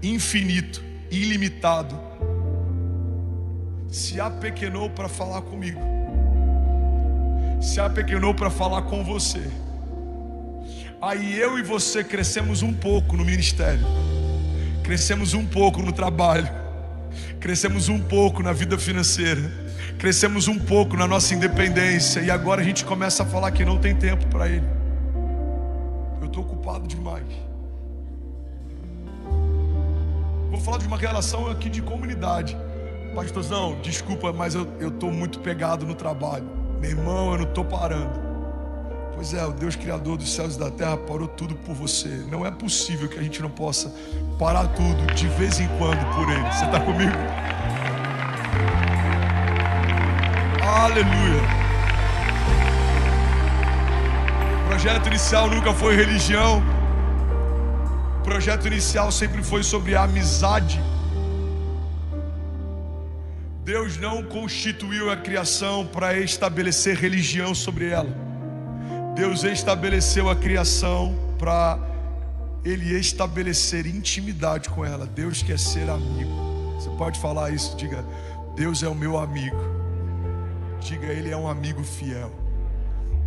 A: infinito, ilimitado, se apequenou para falar comigo, se apequenou para falar com você. Aí eu e você crescemos um pouco no ministério, crescemos um pouco no trabalho, crescemos um pouco na vida financeira, crescemos um pouco na nossa independência, e agora a gente começa a falar que não tem tempo para Ele. Eu estou ocupado demais. Vou falar de uma relação aqui de comunidade. Pastorzão, desculpa, mas eu estou muito pegado no trabalho. Meu irmão, eu não estou parando. Pois é, o Deus Criador dos céus e da terra parou tudo por você. Não é possível que a gente não possa parar tudo de vez em quando por Ele. Você está comigo? Aleluia. O projeto inicial nunca foi religião. O projeto inicial sempre foi sobre a amizade. Deus não constituiu a criação para estabelecer religião sobre ela. Deus estabeleceu a criação para Ele estabelecer intimidade com ela. Deus quer ser amigo. Você pode falar isso? Diga: Deus é o meu amigo. diga: Ele é um amigo fiel.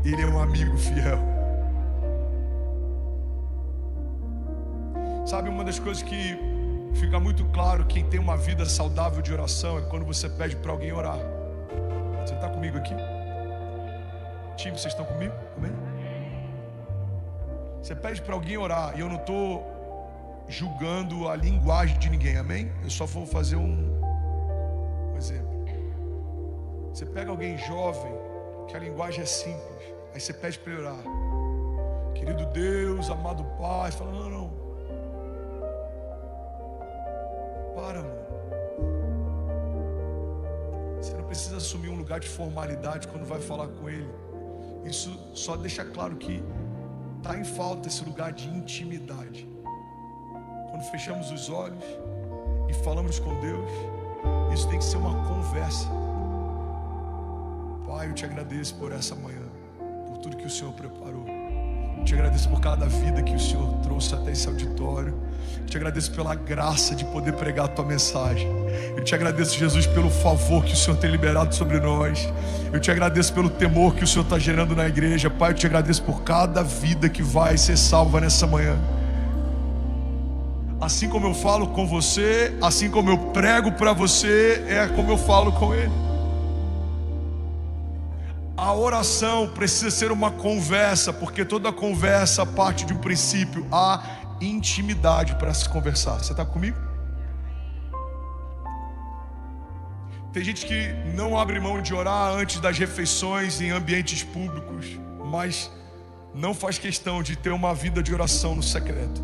A: Ele é um amigo fiel. Sabe, uma das coisas que fica muito claro quem tem uma vida saudável de oração é quando você pede para alguém orar. Você está comigo aqui? Time, vocês estão comigo? Amém? Você pede para alguém orar, e eu não estou julgando a linguagem de ninguém, amém? Eu só vou fazer um exemplo. Você pega alguém jovem, que a linguagem é simples, aí você pede para ele orar. Querido Deus, amado Pai, fala: não. Para, mano. Você não precisa assumir um lugar de formalidade quando vai falar com ele. Isso só deixa claro que está em falta esse lugar de intimidade. Quando fechamos os olhos e falamos com Deus, isso tem que ser uma conversa. Pai, eu te agradeço por essa manhã, por tudo que o Senhor preparou. Eu te agradeço por cada vida que o Senhor trouxe até esse auditório. Eu te agradeço pela graça de poder pregar a tua mensagem. Eu te agradeço, Jesus, pelo favor que o Senhor tem liberado sobre nós. Eu te agradeço pelo temor que o Senhor está gerando na igreja. Pai, eu te agradeço por cada vida que vai ser salva nessa manhã. Assim como eu falo com você, assim como eu prego para você, é como eu falo com Ele. A oração precisa ser uma conversa, porque toda conversa parte de um princípio: há intimidade para se conversar. Você está comigo? Tem gente que não abre mão de orar antes das refeições em ambientes públicos, mas não faz questão de ter uma vida de oração no secreto.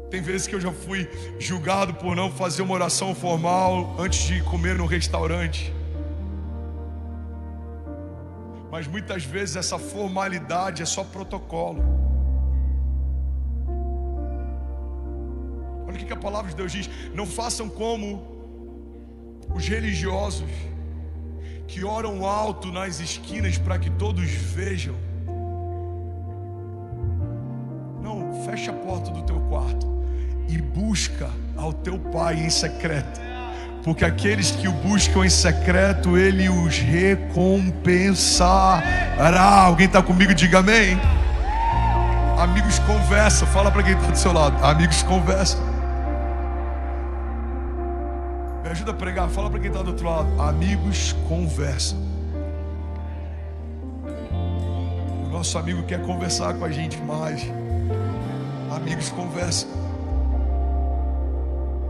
A: Tem vezes que eu já fui julgado por não fazer uma oração formal antes de comer no restaurante. Mas muitas vezes essa formalidade é só protocolo. Olha o que a palavra de Deus diz: não façam como os religiosos, que oram alto nas esquinas para que todos vejam. Não, fecha a porta do teu quarto e busca ao teu Pai em secreto. Porque aqueles que o buscam em secreto, Ele os recompensará. Alguém está comigo? Diga amém. Amigos conversam. Fala para quem está do seu lado: amigos conversam. Me ajuda a pregar. Fala para quem está do outro lado: amigos conversam. O nosso amigo quer conversar com a gente mais. Amigos conversam.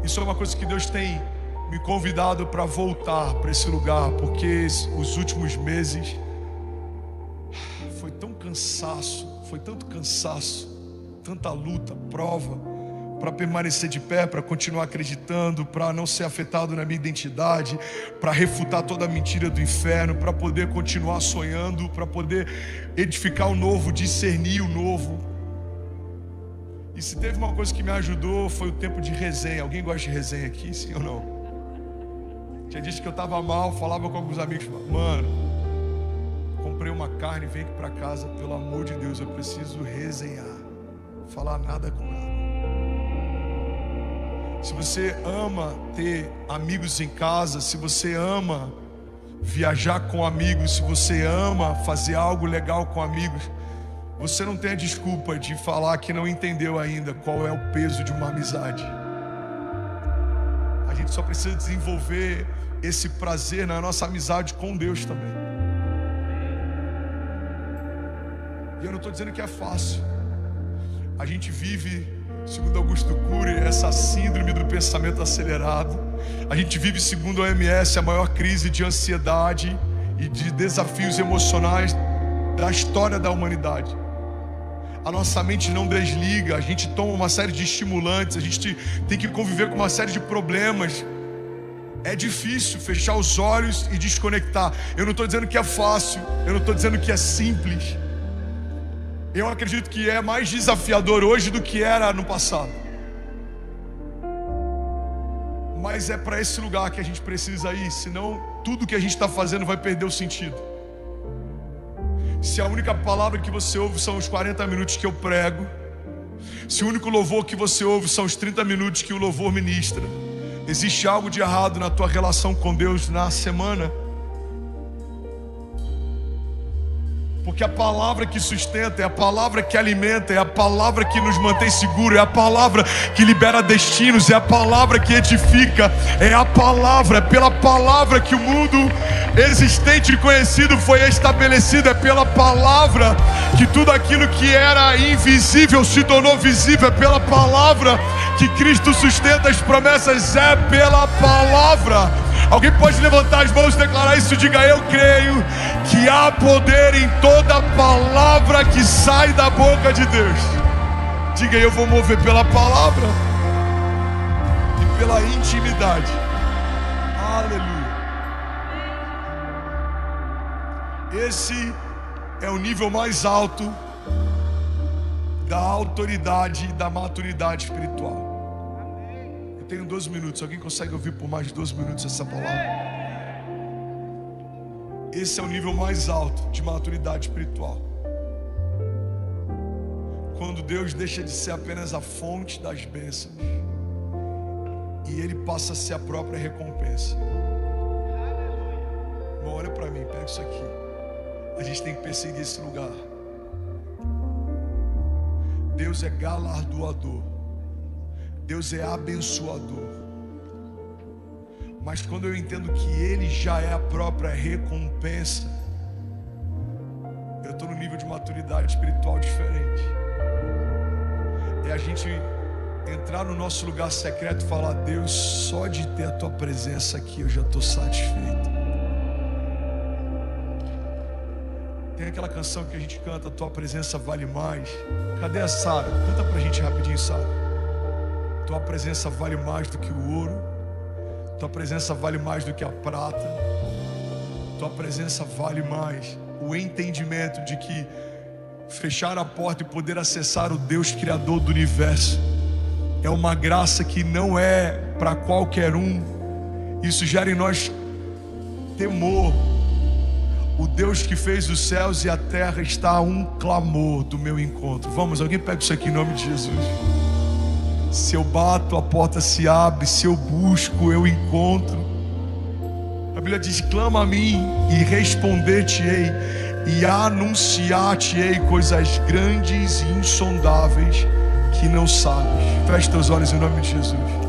A: Isso é uma coisa que Deus tem me convidado para voltar para esse lugar, porque os últimos meses foi tão cansaço, foi tanto cansaço, tanta luta, prova, para permanecer de pé, para continuar acreditando, para não ser afetado na minha identidade, para refutar toda a mentira do inferno, para poder continuar sonhando, para poder edificar o novo, discernir o novo. E se teve uma coisa que me ajudou, foi o tempo de resenha. Alguém gosta de resenha aqui, sim ou não? Tinha dito que eu estava mal, falava com alguns amigos: mano, comprei uma carne, vem aqui para casa, pelo amor de Deus, eu preciso resenhar, falar nada com nada. Se você ama ter amigos em casa, se você ama viajar com amigos, se você ama fazer algo legal com amigos, você não tem a desculpa de falar que não entendeu ainda qual é o peso de uma amizade. A gente só precisa desenvolver esse prazer na nossa amizade com Deus também. E eu não estou dizendo que é fácil. A gente vive, segundo Augusto Cury, essa síndrome do pensamento acelerado. A gente vive, segundo a OMS, a maior crise de ansiedade e de desafios emocionais da história da humanidade. A nossa mente não desliga, a gente toma uma série de estimulantes, a gente tem que conviver com uma série de problemas. É difícil fechar os olhos e desconectar. Eu não estou dizendo que é fácil, eu não estou dizendo que é simples. Eu acredito que é mais desafiador hoje do que era no passado. Mas é para esse lugar que a gente precisa ir, senão tudo que a gente está fazendo vai perder o sentido. Se a única palavra que você ouve são os 40 minutos que eu prego, se o único louvor que você ouve são os 30 minutos que o louvor ministra, existe algo de errado na tua relação com Deus na semana. Porque a palavra que sustenta, é a palavra que alimenta, é a palavra que nos mantém seguros, é a palavra que libera destinos, é a palavra que edifica, é a palavra, é pela palavra que o mundo existente e conhecido foi estabelecido, é pela palavra que tudo aquilo que era invisível se tornou visível, é pela palavra que Cristo sustenta as promessas, é pela palavra. Alguém pode levantar as mãos e declarar isso? Diga: eu creio que há poder em toda palavra que sai da boca de Deus. Diga: eu vou mover pela palavra e pela intimidade. Aleluia. Esse é o nível mais alto da autoridade e da maturidade espiritual. Eu tenho 12 minutos. Alguém consegue ouvir por mais de 12 minutos essa palavra? Esse é o nível mais alto de maturidade espiritual. Quando Deus deixa de ser apenas a fonte das bênçãos e Ele passa a ser a própria recompensa. Bom, olha para mim, pega isso aqui. A gente tem que perseguir esse lugar. Deus é galardoador. Deus é abençoador. Mas quando eu entendo que Ele já é a própria recompensa, eu estou num nível de maturidade espiritual diferente. É a gente entrar no nosso lugar secreto e falar: Deus, só de ter a Tua presença aqui eu já estou satisfeito. Tem aquela canção que a gente canta: Tua presença vale mais. Cadê a Sara? Canta pra gente rapidinho, Sara. Tua presença vale mais do que o ouro. Tua presença vale mais do que a prata. Tua presença vale mais. O entendimento de que fechar a porta e poder acessar o Deus Criador do universo é uma graça que não é para qualquer um. Isso gera em nós temor. O Deus que fez os céus e a terra está a um clamor do meu encontro. Vamos, alguém pega isso aqui em nome de Jesus. Se eu bato, a porta se abre. Se eu busco, eu encontro. A Bíblia diz: clama a mim e responder-te-ei, e anunciar-te-ei coisas grandes e insondáveis que não sabes. Feche teus olhos em nome de Jesus.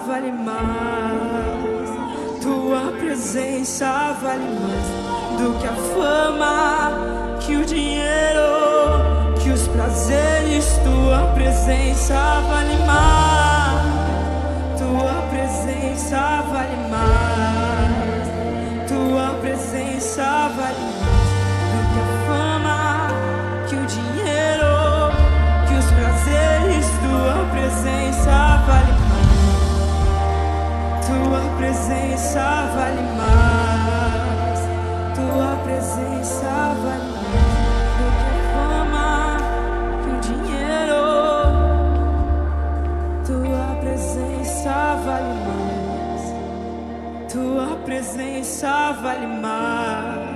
B: Vale mais, tua presença vale mais do que a fama, que o dinheiro, que os prazeres. Tua presença vale mais, tua presença vale mais, tua presença vale mais do que a fama, que o dinheiro, que os prazeres. Tua presença vale mais. Tua presença vale mais, tua presença vale mais do que a fama, que o dinheiro. Tua presença vale mais, tua presença vale mais,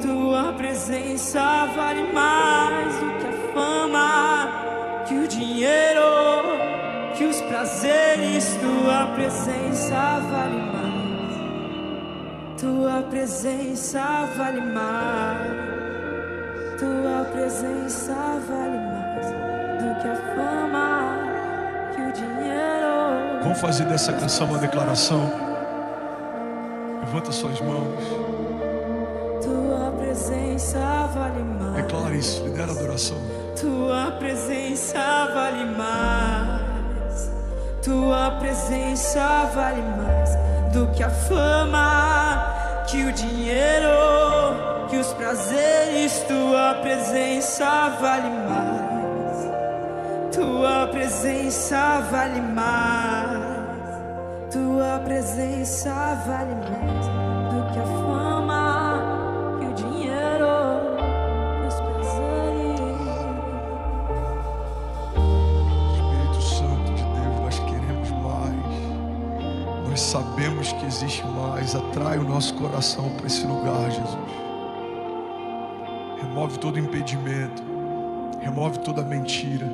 B: tua presença vale mais do que a fama, que o dinheiro, que os prazeres. Tua presença vale mais, tua presença vale mais, tua presença vale mais do que a fama, que o dinheiro.
A: Vamos fazer dessa canção uma declaração. Levanta suas mãos.
B: Tua presença vale mais.
A: Declara isso, lidera a adoração.
B: Tua presença vale mais. Tua presença vale mais do que a fama, que o dinheiro, que os prazeres. Tua presença vale mais, tua presença vale mais, tua presença vale mais do que a fama, que o dinheiro.
A: mais. Atrai o nosso coração para esse lugar, Jesus. Remove todo impedimento. Remove toda mentira.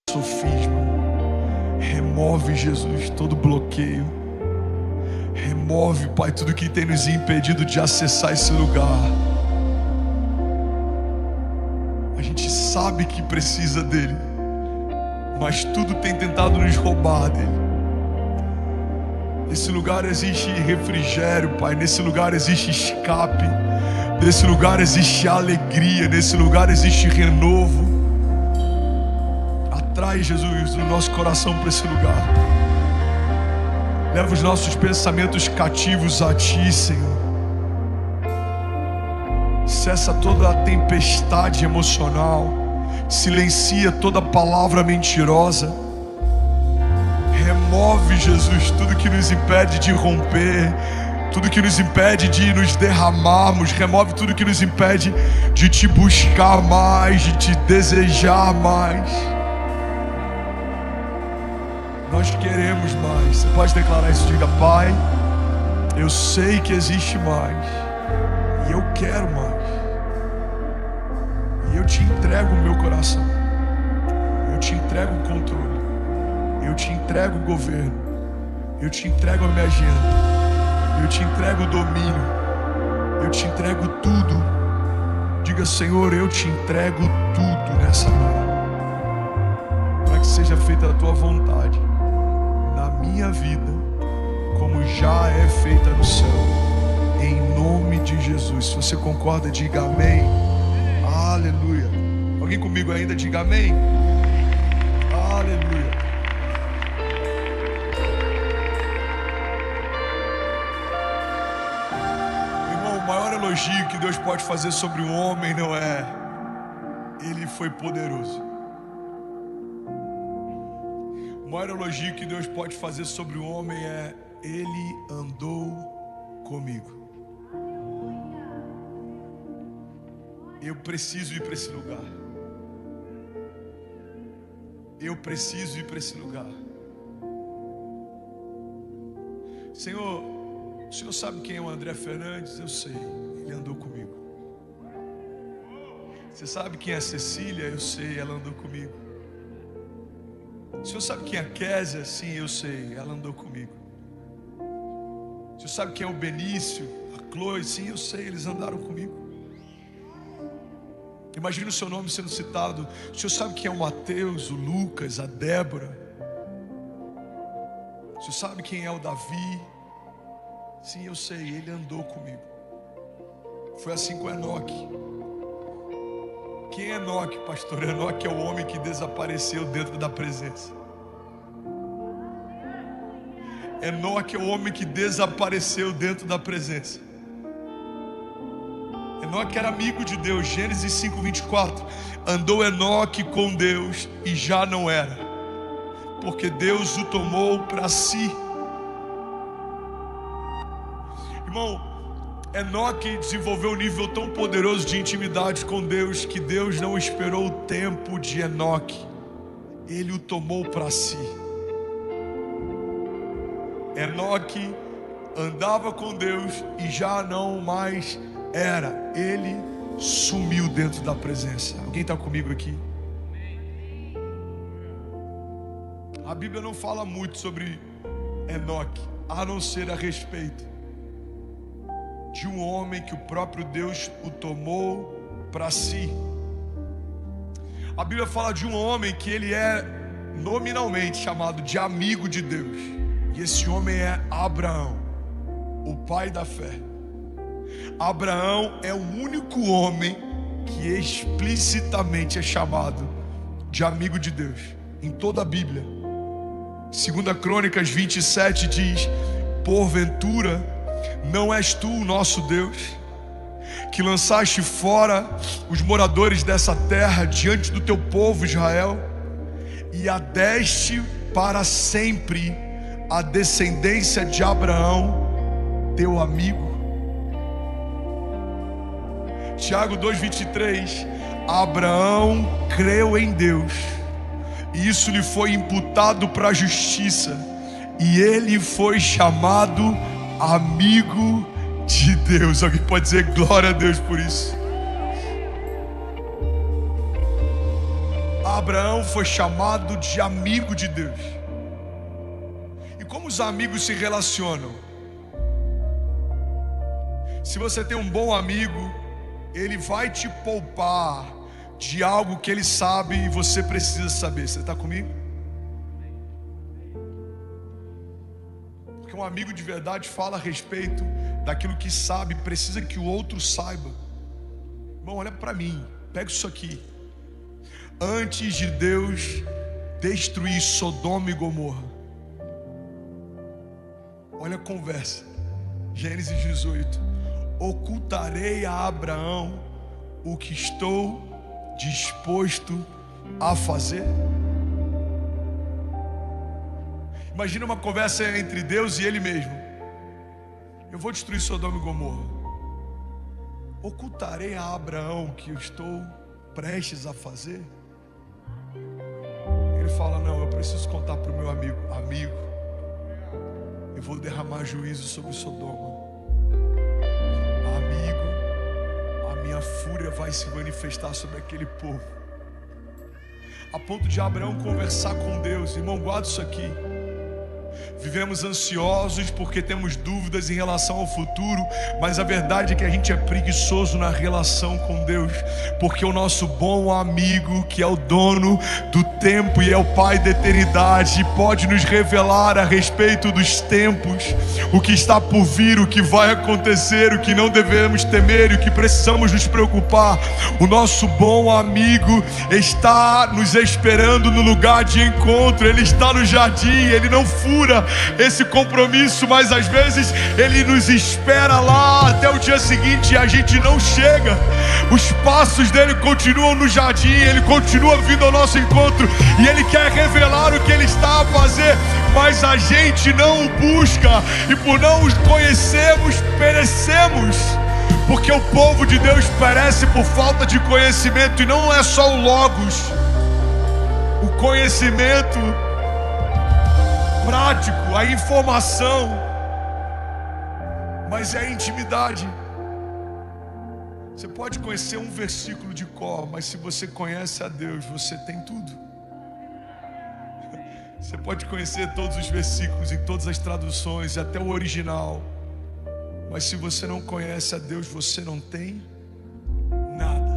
A: Sofisma. Remove, Jesus, todo bloqueio. Remove, Pai, tudo que tem nos impedido de acessar esse lugar. A gente sabe que precisa dele, mas tudo tem tentado nos roubar dele. Nesse lugar existe refrigério, Pai. Nesse lugar existe escape. Nesse lugar existe alegria. Nesse lugar existe renovo. Atrai, Jesus, o nosso coração para esse lugar. Leva os nossos pensamentos cativos a Ti, Senhor. Cessa toda a tempestade emocional. Silencia toda palavra mentirosa. Remove, Jesus, tudo que nos impede de romper, tudo que nos impede de nos derramarmos. Remove tudo que nos impede de Te buscar mais, de Te desejar mais. Nós queremos mais. Você pode declarar isso? Diga: Pai, eu sei que existe mais, e eu quero mais. E eu Te entrego o meu coração. Eu Te entrego o controle. Eu Te entrego o governo. Eu Te entrego a minha agenda. Eu Te entrego o domínio. Eu Te entrego tudo. Diga: Senhor, eu Te entrego tudo nessa manhã, para que seja feita a Tua vontade na minha vida, como já é feita no céu, em nome de Jesus. Se você concorda, diga amém. Aleluia. Alguém comigo ainda? Diga amém. Aleluia. Irmão, o maior elogio que Deus pode fazer sobre um homem não é ele foi poderoso. O maior elogio que Deus pode fazer sobre o homem é: ele andou comigo. Eu preciso ir para esse lugar. Eu preciso ir para esse lugar. Senhor, o Senhor sabe quem é o André Fernandes? Eu sei, ele andou comigo. Você sabe quem é a Cecília? Eu sei, ela andou comigo. O Senhor sabe quem é a Késia? Sim, eu sei, ela andou comigo. O Senhor sabe quem é o Benício, a Chloe? Sim, eu sei, eles andaram comigo. Imagina o seu nome sendo citado. O Senhor sabe quem é o Mateus, o Lucas, a Débora? O Senhor sabe quem é o Davi? Sim, eu sei, ele andou comigo. Foi assim com Enoque. Quem é Enoque, pastor? Enoque é o homem que desapareceu dentro da presença. Enoque é o homem que desapareceu dentro da presença. Enoque era amigo de Deus. Gênesis 5:24. Andou Enoque com Deus e já não era, porque Deus o tomou para si. Irmão, Enoque desenvolveu um nível tão poderoso de intimidade com Deus que Deus não esperou o tempo de Enoque. Ele o tomou para si. Enoque andava com Deus e já não mais era. Ele sumiu dentro da presença. Alguém está comigo aqui? A Bíblia não fala muito sobre Enoque, a não ser a respeito de um homem que o próprio Deus o tomou para si. A Bíblia fala de um homem que ele é nominalmente chamado de amigo de Deus. E esse homem é Abraão, o pai da fé. Abraão é o único homem que explicitamente é chamado de amigo de Deus em toda a Bíblia. 2 Crônicas 27 diz: porventura não és tu o nosso Deus, que lançaste fora os moradores dessa terra diante do teu povo Israel, e a deste para sempre a descendência de Abraão, teu amigo? Tiago 2:23. Abraão creu em Deus, e isso lhe foi imputado para a justiça, e ele foi chamado amigo de Deus. Alguém pode dizer glória a Deus por isso? Abraão foi chamado de amigo de Deus. E como os amigos se relacionam? Se você tem um bom amigo, ele vai te poupar de algo que ele sabe e você precisa saber. Você está comigo? Porque um amigo de verdade fala a respeito daquilo que sabe, precisa que o outro saiba. Irmão, olha para mim, pega isso aqui. Antes de Deus destruir Sodoma e Gomorra, olha a conversa, Gênesis 18: ocultarei a Abraão o que estou disposto a fazer. Imagina uma conversa entre Deus e Ele mesmo. Eu vou destruir Sodoma e Gomorra. Ocultarei a Abraão o que eu estou prestes a fazer. Ele fala: não, eu preciso contar para o meu amigo. Amigo, eu vou derramar juízo sobre Sodoma. Amigo, a minha fúria vai se manifestar sobre aquele povo, a ponto de Abraão conversar com Deus. Irmão, guarda isso aqui. Vivemos ansiosos porque temos dúvidas em relação ao futuro, mas a verdade é que a gente é preguiçoso na relação com Deus, porque o nosso bom amigo, que é o dono do tempo e é o Pai da eternidade, pode nos revelar a respeito dos tempos, o que está por vir, o que vai acontecer, o que não devemos temer e o que precisamos nos preocupar. O nosso bom amigo está nos esperando no lugar de encontro. Ele está no jardim, ele não fura esse compromisso, mas às vezes ele nos espera lá até o dia seguinte e a gente não chega. Os passos dele continuam no jardim, ele continua vindo ao nosso encontro e ele quer revelar o que ele está a fazer, mas a gente não o busca, e por não os conhecermos, perecemos. Porque o povo de Deus perece por falta de conhecimento, e não é só o logos, o conhecimento prático, a informação, mas é a intimidade. Você pode conhecer um versículo de cor, mas se você conhece a Deus, você tem tudo. Você pode conhecer todos os versículos em todas as traduções, até o original, mas se você não conhece a Deus, você não tem nada.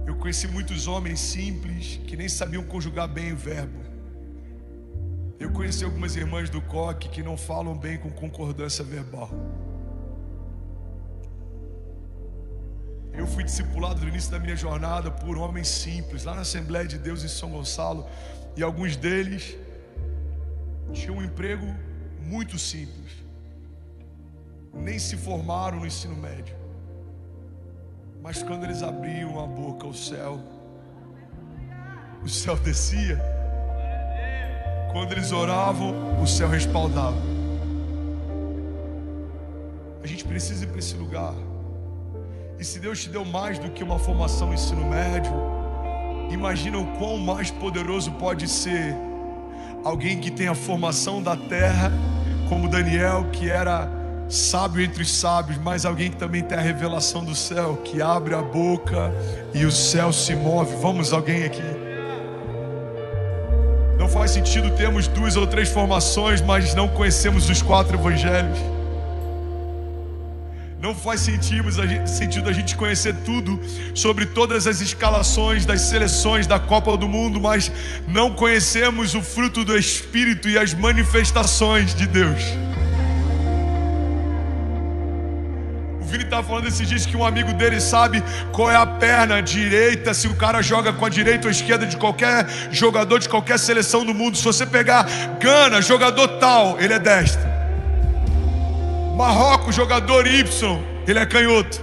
A: Eu conheci muitos homens simples que nem sabiam conjugar bem o verbo. Eu conheci algumas irmãs do coque que não falam bem com concordância verbal. Eu fui discipulado no início da minha jornada por homens simples, lá na Assembleia de Deus em São Gonçalo, e alguns deles tinham um emprego muito simples, nem se formaram no ensino médio, mas quando eles abriam a boca, o céu descia. Quando eles oravam, o céu respaldava. A gente precisa ir para esse lugar. E se Deus te deu mais do que uma formação no ensino médio, imagina o quão mais poderoso pode ser alguém que tem a formação da terra, como Daniel, que era sábio entre os sábios, mas alguém que também tem a revelação do céu, que abre a boca e o céu se move. Vamos, alguém aqui? Não faz sentido termos 2 ou 3 formações, mas não conhecemos os 4 evangelhos. Não faz sentido a gente conhecer tudo sobre todas as escalações das seleções da Copa do Mundo, mas não conhecemos o fruto do Espírito e as manifestações de Deus. O Vini estava falando esses dias que um amigo dele sabe qual é a perna direita, se o cara joga com a direita ou a esquerda de qualquer jogador de qualquer seleção do mundo. Se você pegar Gana, jogador tal, ele é destro. Marrocos, jogador Y, ele é canhoto.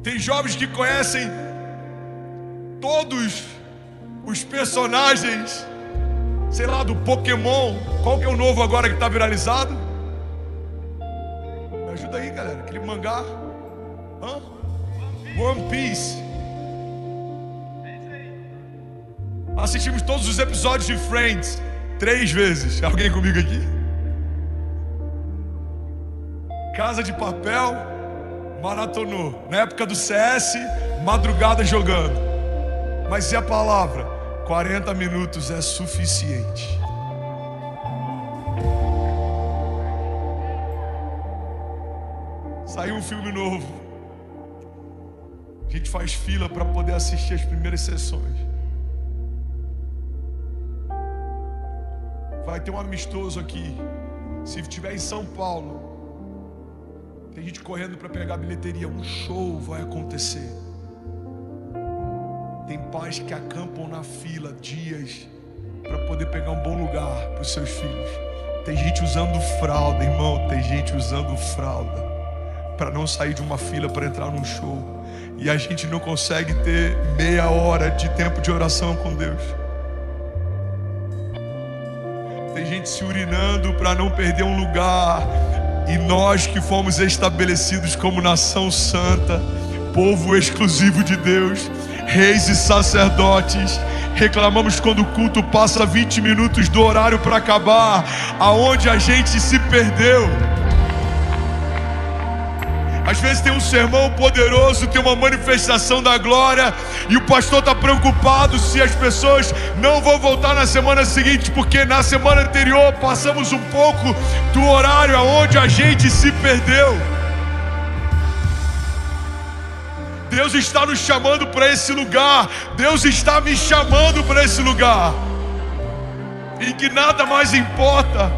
A: Tem jovens que conhecem todos os personagens, sei lá, do Pokémon. Qual que é o novo agora que está viralizado? Me ajuda aí, galera. Aquele mangá. One Piece. Assistimos todos os episódios de Friends. 3 vezes. Alguém comigo aqui? Casa de Papel, maratonou. Na época do CS, madrugada jogando. Mas e a palavra? 40 minutos é suficiente. Saiu um filme novo. A gente faz fila para poder assistir as primeiras sessões. Vai ter um amistoso aqui. Se estiver em São Paulo, tem gente correndo para pegar a bilheteria. Um show vai acontecer. Tem pais que acampam na fila dias para poder pegar um bom lugar para os seus filhos. Tem gente usando fralda, irmão. Tem gente usando fralda para não sair de uma fila para entrar num show. E a gente não consegue ter meia hora de tempo de oração com Deus. Tem gente se urinando para não perder um lugar. E nós que fomos estabelecidos como nação santa, povo exclusivo de Deus, reis e sacerdotes, reclamamos quando o culto passa 20 minutos do horário para acabar. Aonde a gente se perdeu. Às vezes tem um sermão poderoso, tem uma manifestação da glória, e o pastor está preocupado se as pessoas não vão voltar na semana seguinte, porque na semana anterior passamos um pouco do horário aonde a gente se perdeu. Deus está nos chamando para esse lugar. Deus está me chamando para esse lugar, em que nada mais importa,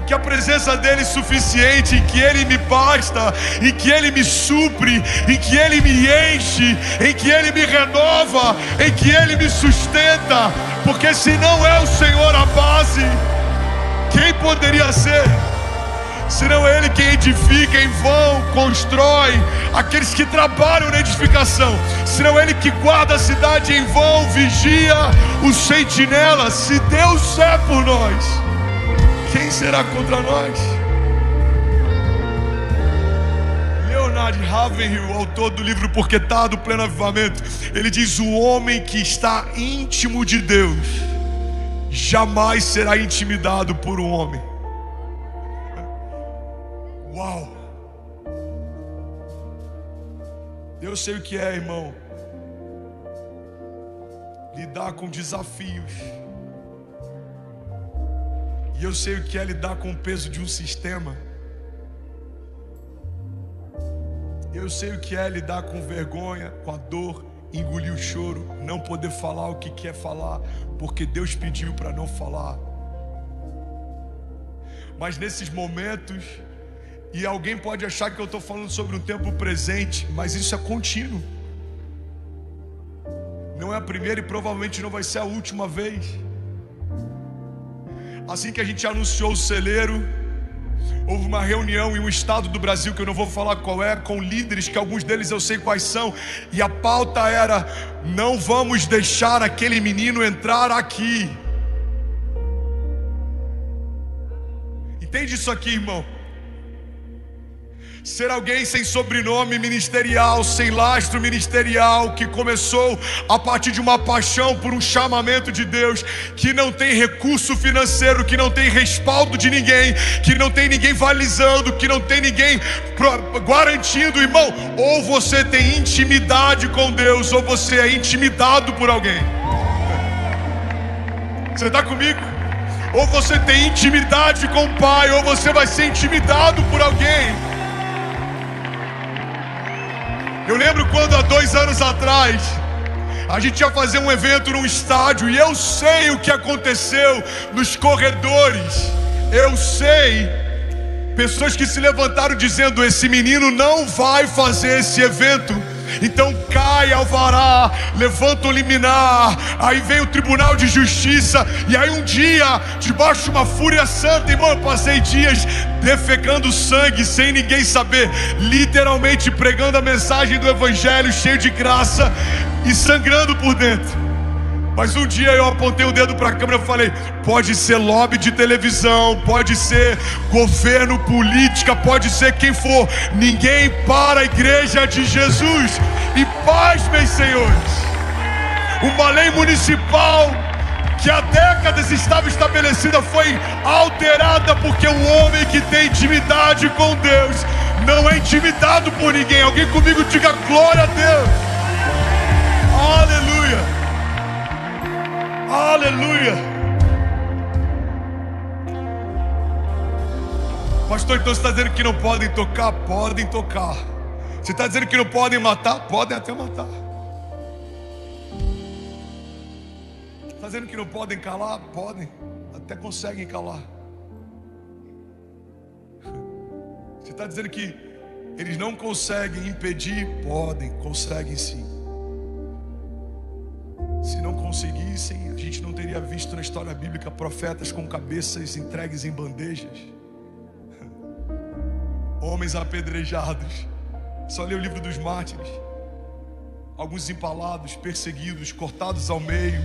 A: que a presença dele é suficiente, em que ele me basta, em que ele me supre, em que ele me enche, em que ele me renova, em que ele me sustenta. Porque se não é o Senhor a base, quem poderia ser? Se não é ele quem edifica, em vão constrói aqueles que trabalham na edificação. Se não é ele que guarda a cidade, em vão vigia o sentinela. Se Deus é por nós, quem será contra nós? Leonard Ravenhill, o autor do livro Porque Tá do Pleno Avivamento, ele diz: o homem que está íntimo de Deus jamais será intimidado por um homem. Uau! Eu sei o que é, irmão, lidar com desafios. E eu sei o que é lidar com o peso de um sistema. Eu sei o que é lidar com vergonha, com a dor, engolir o choro, não poder falar o que quer falar, porque Deus pediu para não falar. Mas nesses momentos, e alguém pode achar que eu estou falando sobre um tempo presente, mas isso é contínuo. Não é a primeira e provavelmente não vai ser a última vez. Assim que a gente anunciou o celeiro, houve uma reunião em um estado do Brasil, que eu não vou falar qual é, com líderes, que alguns deles eu sei quais são, e a pauta era: não vamos deixar aquele menino entrar aqui. Entende isso aqui, irmão? Ser alguém sem sobrenome ministerial, sem lastro ministerial, que começou a partir de uma paixão por um chamamento de Deus, que não tem recurso financeiro, que não tem respaldo de ninguém, que não tem ninguém valizando, que não tem ninguém garantindo, irmão. Ou você tem intimidade com Deus, ou você é intimidado por alguém. Você está comigo? Ou você tem intimidade com o Pai, ou você vai ser intimidado por alguém. Eu lembro quando há 2 anos atrás a gente ia fazer um evento num estádio, e eu sei o que aconteceu nos corredores. Eu sei pessoas que se levantaram dizendo: esse menino não vai fazer esse evento. Então cai alvará, levanta o liminar, aí vem o Tribunal de Justiça. E aí um dia, debaixo de uma fúria santa, irmão, eu passei dias defecando sangue sem ninguém saber, literalmente pregando a mensagem do Evangelho, cheio de graça e sangrando por dentro. Mas um dia eu apontei o dedo para a câmera e falei: pode ser lobby de televisão, pode ser governo, política, pode ser quem for, ninguém para a igreja de Jesus. E paz, meus senhores, uma lei municipal que há décadas estava estabelecida foi alterada, porque o homem que tem intimidade com Deus não é intimidado por ninguém. Alguém comigo diga glória a Deus. Aleluia. Aleluia. Pastor, então você está dizendo que não podem tocar? Podem tocar. Você está dizendo que não podem matar? Podem até matar. Está dizendo que não podem calar? Podem, até conseguem calar. Você está dizendo que eles não conseguem impedir? Podem, conseguem sim. Se não conseguissem, a gente não teria visto na história bíblica profetas com cabeças entregues em bandejas, homens apedrejados. Só lê o livro dos mártires. Alguns empalados, perseguidos, cortados ao meio.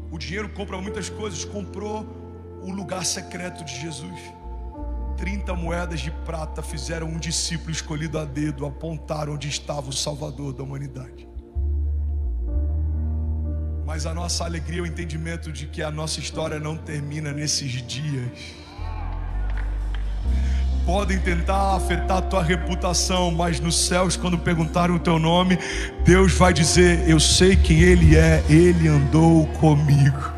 A: O dinheiro compra muitas coisas. Comprou o lugar secreto de Jesus. 30 moedas de prata fizeram um discípulo escolhido a dedo apontar onde estava o Salvador da humanidade. Mas a nossa alegria é o entendimento de que a nossa história não termina nesses dias. Podem tentar afetar a tua reputação, mas nos céus, quando perguntarem o teu nome, Deus vai dizer: eu sei quem Ele é, Ele andou comigo.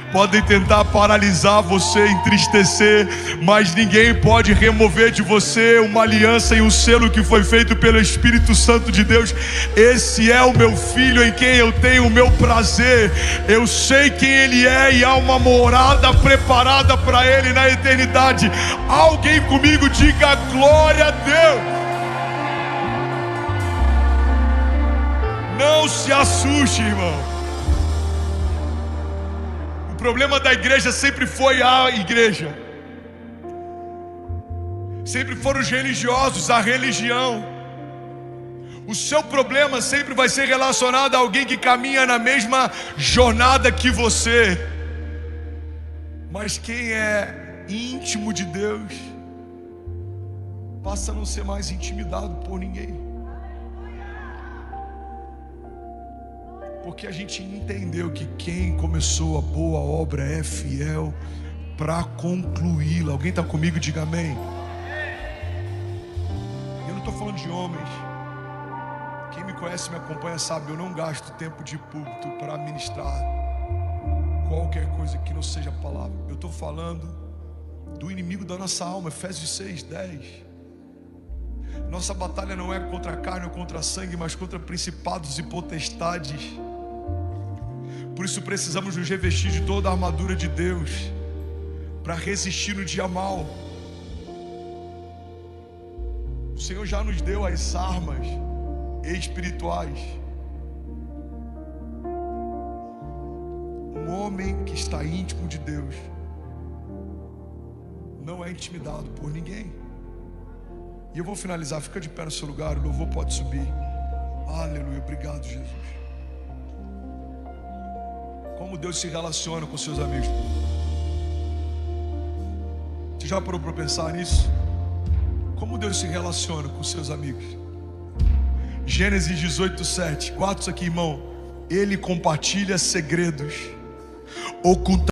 A: Podem tentar paralisar você, entristecer, mas ninguém pode remover de você uma aliança e um selo que foi feito pelo Espírito Santo de Deus. Esse é o meu filho em quem eu tenho o meu prazer. Eu sei quem Ele é e há uma morada preparada para Ele na eternidade. Alguém comigo diga glória a Deus. Não se assuste, irmão. O problema da igreja sempre foi a igreja. Sempre foram os religiosos, a religião. O seu problema sempre vai ser relacionado a alguém que caminha na mesma jornada que você. Mas quem é íntimo de Deus passa a não ser mais intimidado por ninguém. Porque a gente entendeu que quem começou a boa obra é fiel para concluí-la. Alguém está comigo? Diga amém. Eu não estou falando de homens. Quem me conhece, me acompanha, sabe, eu não gasto tempo de púlpito para ministrar qualquer coisa que não seja palavra. Eu estou falando do inimigo da nossa alma. Efésios 6:10. Nossa batalha não é contra a carne ou contra a sangue, mas contra principados e potestades. Por isso precisamos nos revestir de toda a armadura de Deus para resistir no dia mau. O Senhor já nos deu as armas espirituais. Um homem que está íntimo de Deus não é intimidado por ninguém. E eu vou finalizar, fica de pé no seu lugar, o louvor pode subir. Aleluia, obrigado Jesus. Como Deus se relaciona com seus amigos? Você já parou para pensar nisso? Como Deus se relaciona com seus amigos? Gênesis 18:7. Guarda isso aqui, irmão. Ele compartilha segredos, oculta